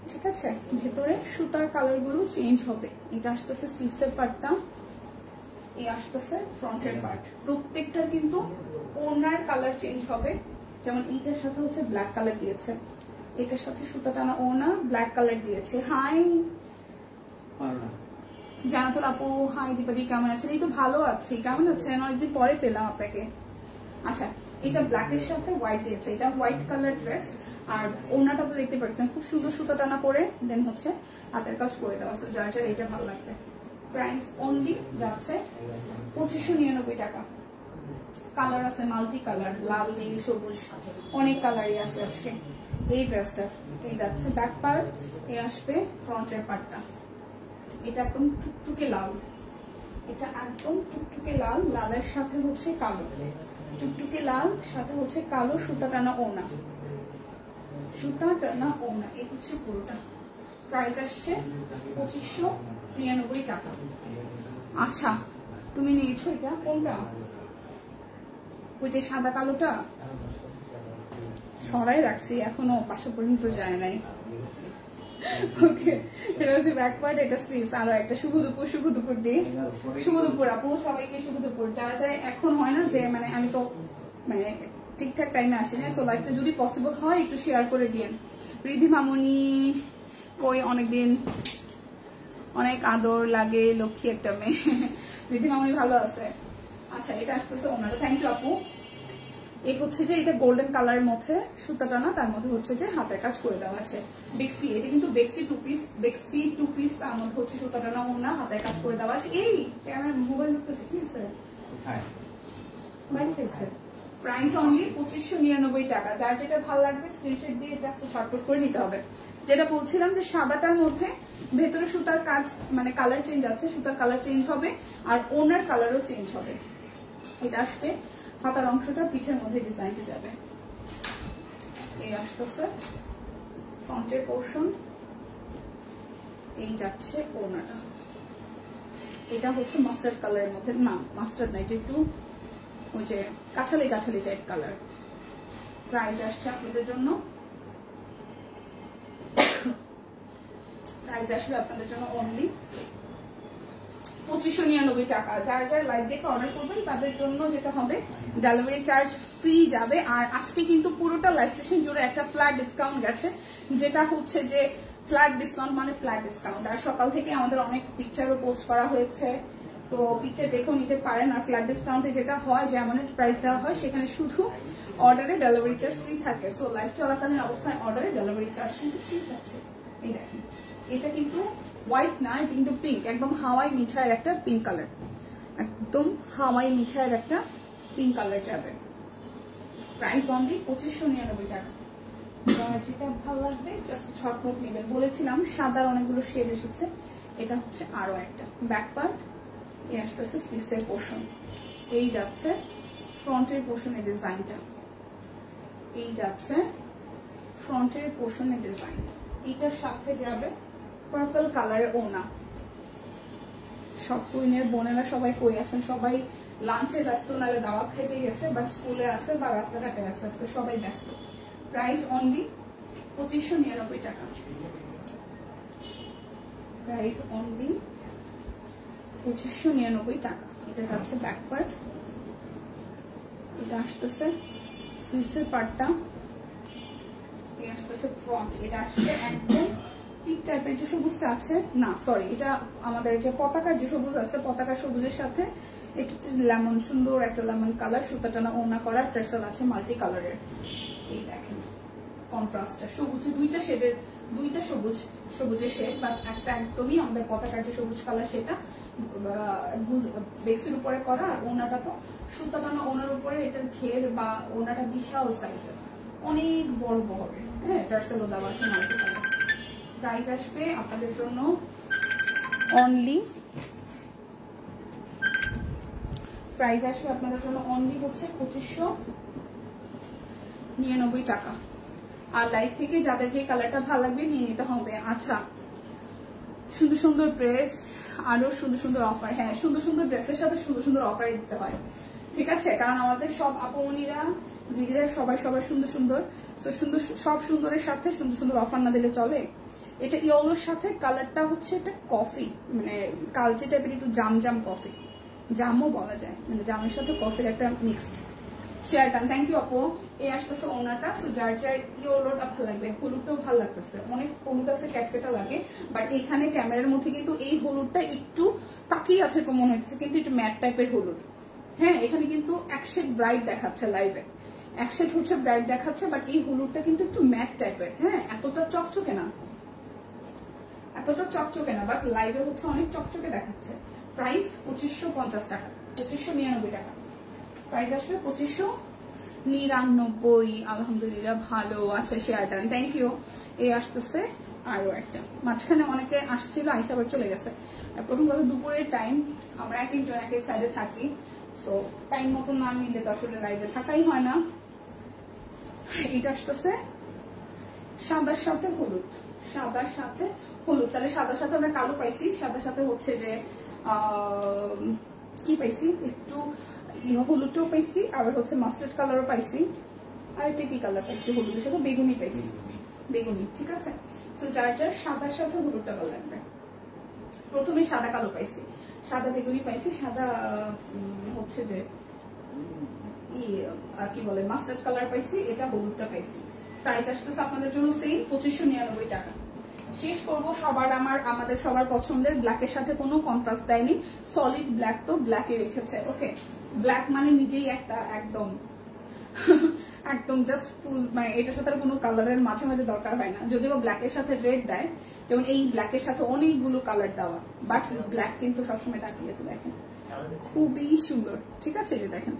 ঠিক আছে, ভেতরে সুতার কালার গুলো চেঞ্জ হবে। এটা আসতেছে স্লিভসের পার্টটা, এই আসতেছে ফ্রন্টের পার্ট। প্রত্যেকটার কিন্তু ওড়নার কালার চেঞ্জ হবে। যেমন এইটার সাথে হচ্ছে ব্ল্যাক কালার দিয়েছে, এটার সাথে সুতা টানা ওড়না ব্ল্যাক কালার দিয়েছে। হাই জানাতুল আপু, হাই দীপাদি, কেমন আছেন? এই তো ভালো আছি, কেমন আছেন? অনেকদিন পরে পেলাম আপনাকে। আচ্ছা, এটা ব্ল্যাকের সাথে হোয়াইট দিয়েছে, এটা হোয়াইট কালার ড্রেস। আর ওড়নাটা তো দেখতে পাচ্ছেন খুব সুন্দর সুতা টানা করে, দেন হচ্ছে হাতের কাজ করে দেওয়া। যার যার এটা ভালো লাগবে। প্রাইস অনলি যাচ্ছে 2599 টাকা। কালার আছে মাল্টি কালার, লাল নীল সবুজ অনেক কালারই আছে আজকে। এই ড্রেসটা এই যাচ্ছে ব্যাক পার্ট, এই আসবে ফ্রন্টের পার্টটা। এটা একদম টুকটুকে লাল, এটা একদম টুকটুকে লাল, লালের সাথে হচ্ছে কালো, টুকটুকে লাল সাথে হচ্ছে কালো, সুতা টানা ওনা, সুতা টানা ওনা। এই হচ্ছে পুরোটা। প্রাইস আসছে 2599 টাকা। আচ্ছা তুমি নিয়েছো এটা কোনটা? ওই যে সাদা কালোটা সরাই রাখছি, এখনো পাশে পর্যন্ত যায় নাই। ওকে, এটা হচ্ছে ব্যাক পার্ট, এটা স্লিভস। আরো একটা শুভ দুপুর, শুভ দুপুর দিয়ে শুভ দুপুর আপু, সবাইকে শুভ দুপুর। যারা যারা এখন হয় না যে মানে আমি তো মানে ঠিকঠাক টাইমে আসি না, সো লাইফটা যদি পসিবল হয় একটু শেয়ার করে দিন। রিধি মামনি কই, অনেকদিন, অনেক আদর লাগে, লক্ষ্মী একটা মেয়ে। রিধি মামনি ভালো আছে? আচ্ছা এটা আসতেছে ওনারা, থ্যাংক ইউ আপু। এই হচ্ছে যে এটা গোল্ডেন কালারের মধ্যে সুতা টানা, তার মধ্যে হচ্ছে যে হাতের কাজ করে দেওয়া আছে। বেক্সি, এটা কিন্তু বেক্সি টু পিস, বেক্সি টু পিস, তার মধ্যে হচ্ছে সুতা টানা ওনা, হাতের কাজ করে দেওয়া আছে। এই আমার মোবাইল লুকতেছে কি স্যার? প্রাইস অনলি 2599 টাকা। যার যেটা ভালো লাগবে স্ক্রিনশট দিয়ে জাস্ট শর্টকাট করে নিতে হবে। যেটা বলছিলাম যে সাদাটার মধ্যে ভেতরে সুতার কাজ মানে কালার চেঞ্জ আছে, সুতার কালার চেঞ্জ হবে আর ওনার কালারও চেঞ্জ হবে। এটা আসবে হাতার অংশটা পিঠের মধ্যে ডিজাইনটা যাবে। এই আসতেছে ফ্রন্টের পোর্শন, এই যাচ্ছে ওনাটা। এটা হচ্ছে মাস্টার্ড কালারের মধ্যে, না মাস্টার্ড না, এটা একটু ওই যে Kathali Kathali type colour. Price আসছে আপনাদের জন্য, প্রাইস আসলে আপনাদের জন্য অনলি 2599 টাকা। যার যার লাইভ দেখে অর্ডার করবেন তাদের জন্য যেটা হবে ডেলিভারি চার্জ ফ্রি যাবে। আর আজকে কিন্তু পুরোটা লাইভ সেশন জুড়ে একটা ফ্ল্যাট ডিসকাউন্ট গেছে, যেটা হচ্ছে যে ফ্ল্যাট ডিসকাউন্ট মানে ফ্ল্যাট ডিসকাউন্ট। আর সকাল থেকে আমাদের অনেক পিকচারও পোস্ট করা হয়েছে, তো পিকচার দেখেও নিতে পারেন। আর ফ্ল্যাট ডিসকাউন্টে যেটা হয় যে এমন একটা প্রাইস দেওয়া হয় সেখানে শুধু অর্ডারে ডেলিভারি চার্জ ফ্রি থাকে। সো লাইভ চলাকালীন অবস্থায় অর্ডারে ডেলিভারি চার্জ কিন্তু ফ্রি থাকছে। এই দেখেন এটা কিন্তু হোয়াইট না, এটা কিন্তু পিঙ্ক, একদম হাওয়াই মিঠাইয়ের একটা পিঙ্ক কালার, একদম হাওয়াই মিঠাইয়ের একটা পিঙ্ক কালার যাবে। প্রাইস অনলি 2599 টাকা। যেটা ভালো লাগবে জাস্ট ছটফট নেবেন। বলেছিলাম সাদার অনেকগুলো শেড এসেছে, এটা হচ্ছে আরো একটা। ব্যাক পার্ট, এই আসতেছে স্লিভসের পোর্শন, এই যাচ্ছে ফ্রন্টের পোর্শনের ডিজাইনটা, এই যাচ্ছে ফ্রন্টের পোর্শনের ডিজাইনটা। এটার সাথে যাবে পার্পল কালারের ওনা। সব কুইনের বোনেরা সবাই কই আছেন? সবাই লাঞ্চে ব্যস্ত, নাহলে দাওয়াত খেতে গেছে, বা স্কুলে আছে, বা রাস্তাঘাটে আছে, আজকে সবাই ব্যস্ত। প্রাইস অনলি 2599 টাকা। প্রাইস অনলি 2599 টাকা। এটা যাচ্ছে ব্যাক পার্ট, এটা আসতেছে স্লিভসের পার্টটা, এই আসতেছে ফ্রন্ট। এটা আসছে একদম পিক টাইপের যে সবুজটা আছে, না সরি, এটা আমাদের যে পতাকার যে সবুজ আছে, পতাকা সবুজের সাথে এটা লেমন, সুন্দর একটা লেমন কালার, সুতা টানা ওনা করা, টার্সেল আছে মাল্টি কালারের। এই দেখেন কন্ট্রাস্টটা, সবুজে দুইটা শেডের, দুইটা সবুজ, সবুজের শেড, বাট একটা একদমই আমাদের পতাকার যে সবুজ কালার সেটা বেক্সের উপরে করা। আর ওনাটা তো সুতা টানা ওনার উপরে, এটার ঘের বা ওনাটা বিশাল সাইজের, অনেক বড় হবে। হ্যাঁ, টার্সেলও দেওয়া আছে মাল্টি কালার। প্রাইস আসবে আপনাদের জন্য অনলি, প্রাইস আসবে আপনাদের জন্য অনলি হচ্ছে 2599 টাকা। আর লাইভ থেকে যাদের যে কালারটা ভালো লাগবে নিয়ে নিতে হবে। আচ্ছা, সুন্দর সুন্দর ড্রেস, আরো সুন্দর সুন্দর অফার। হ্যাঁ, সুন্দর সুন্দর ড্রেসের সাথে সুন্দর সুন্দর অফার দিতে হয়, ঠিক আছে? কারণ আমাদের সব আপুমনিরা দিদিরা সবাই সবাই সুন্দর সুন্দর, সুন্দর সব সুন্দরের সাথে সুন্দর সুন্দর অফার না দিলে চলে। এটা ইয়েলোর সাথে কালারটা হচ্ছে এটা কফি, মানে কালচে টাইপের একটু জাম জাম কফি, জামও বলা যায়, মানে জামের সাথে কফির একটা মিক্সড। শেয়ার টান, থ্যাংক ইউ আপু। এই আসতেছে ওনাটা, সো যার যার ইয়েলোটা ভালো লাগবে, হলুদটাও ভালো লাগতেছে, অনেক হলুদ আছে ক্যাটকেটা লাগে, বাট এখানে ক্যামেরার মধ্যে কিন্তু এই হলুদটা একটু তাকিয়ে আছে মনে হচ্ছে, কিন্তু একটু ম্যাট টাইপের হলুদ। হ্যাঁ, এখানে কিন্তু এক শেড ব্রাইট দেখাচ্ছে লাইভে, এক শেড হচ্ছে ব্রাইট দেখাচ্ছে, বাট এই হলুদটা কিন্তু একটু ম্যাট টাইপের। হ্যাঁ, এতটা চকচকে না, এতটা চকচকে না, বাট লাইভে হচ্ছে অনেক চকচকে দেখাচ্ছে। প্রাইস 2550 টাকা, 2599 টাকা। প্রাইস আসবে 2599। আলহামদুলিল্লাহ ভালো আছে, শেয়ার ডান, থ্যাংক ইউ। এই আসতেছে আরো একটা, মাঝখানে অনেকে আসছিল আইসা আবার চলে গেছে। প্রথম কথা দুপুরের টাইম, আমরা এক একজন এক এক সাইডে থাকি, সো টাইম মতো না মিললে তো আসলে লাইভে থাকাই হয় না। এটা আসতেছে সাদার সাথে হলুদ, সাদার সাথে হলুদ, তাহলে সাদার সাথে আমরা কালো পাইছি, সাদার সাথে হচ্ছে যে কি পাইছি, একটু হলুদটাও পাইছি, আবার হচ্ছে মাস্টার্ড কালারও পাইছি, আর এটা কি কালার পাইছি, হলুদের সাথে বেগুনি পাইছি, বেগুনি, ঠিক আছে। তো যার যার সাদার সাথে হলুদটা ভালো লাগবে। প্রথমে সাদা কালো পাইছি, সাদা বেগুনি পাইছি, সাদা হচ্ছে যে কি বলে মাস্টার্ড কালার পাইছি, এটা হলুদটা পাইছি। প্রাইস আসতেছে আপনাদের জন্য সেম 2599 টাকা। শেষ করবো সবার আমাদের সবার পছন্দের ব্ল্যাকের সাথে কোনো কন্ট্রাস্ট দেয়নি, সলিড ব্ল্যাক তো ব্ল্যাকে রেখেছে। ওকে, ব্ল্যাক মানে নিজেই একটা একদম একদম জাস্ট ফুল, মানে এটার সাথে কোনো কালারের মাঝে মাঝে দরকার হয় না, যদিও ব্ল্যাকের সাথে রেড দেয়, যেমন এই ব্ল্যাকের সাথে অনেকগুলো কালার দেওয়া, বাট ব্ল্যাক কিন্তু সবসময় তাকিয়েছে, দেখেন খুবই সুন্দর, ঠিক আছে। যে দেখেন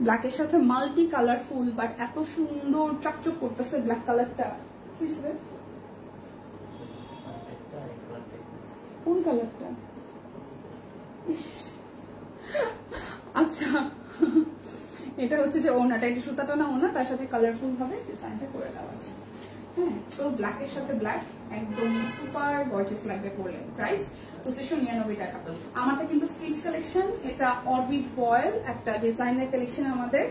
ব্ল্যাকের সাথে মাল্টি কালারফুল, বাট এত সুন্দর চকচক করতেছে ব্ল্যাক কালারটা। কোন কালারটা? আচ্ছা, এটা হচ্ছে যে ওনাটা, এটা সুতাটা না ওনা, তার সাথে কালারফুল ভাবে ডিজাইনটা করে দেওয়া আছে। হ্যাঁ, সো ব্ল্যাকের সাথে ব্ল্যাক একদম সুপার গর্জিয়াস লাগবে পরলে। প্রাইস 2599 টাকা। আমারটা কিন্তু স্টিচ কালেকশন, এটা অরবিট ফয়েল একটা ডিজাইনের কালেকশন আমাদের।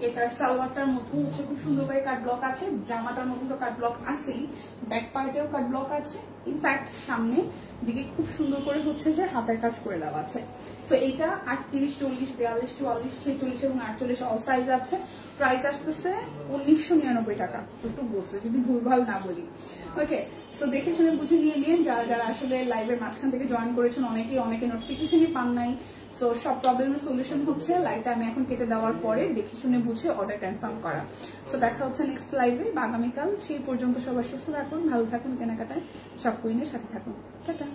এটার সালোয়ারটার মধ্যে হচ্ছে খুব সুন্দর করে কাট ব্লক আছে, জামাটার মধ্যে তো কাট ব্লক আছেই, ব্যাক পার্টেও কাট ব্লক আছে, ইনফ্যাক্ট সামনে দিকে খুব সুন্দর করে হচ্ছে যে হাতের কাজ করে দেওয়া আছে। তো এইটা 38, 40, 42, 44, 46 এবং 48 অল সাইজ আছে। প্রাইস আসতেছে 1999 টাকা, একটু বলছে যদি ভুলভাল না বলি। ওকে, সো দেখে শুনে বুঝে নিয়ে নিন। যারা যারা আসলে লাইভের মাঝখান থেকে জয়েন করেছেন, অনেকে নোটিফিকেশনই পান নাই, সো সব প্রবলেমের সলিউশন হচ্ছে লাইভটা আমি এখন কেটে দেওয়ার পরে দেখে শুনে বুঝে অর্ডার কনফার্ম করা। সো দেখা হচ্ছে নেক্সট লাইভে বা আগামীকাল। সেই পর্যন্ত সবাই সুস্থ থাকুন, ভালো থাকুন, কেনাকাটায় সব কুইনের সাথে থাকুন। টাটা।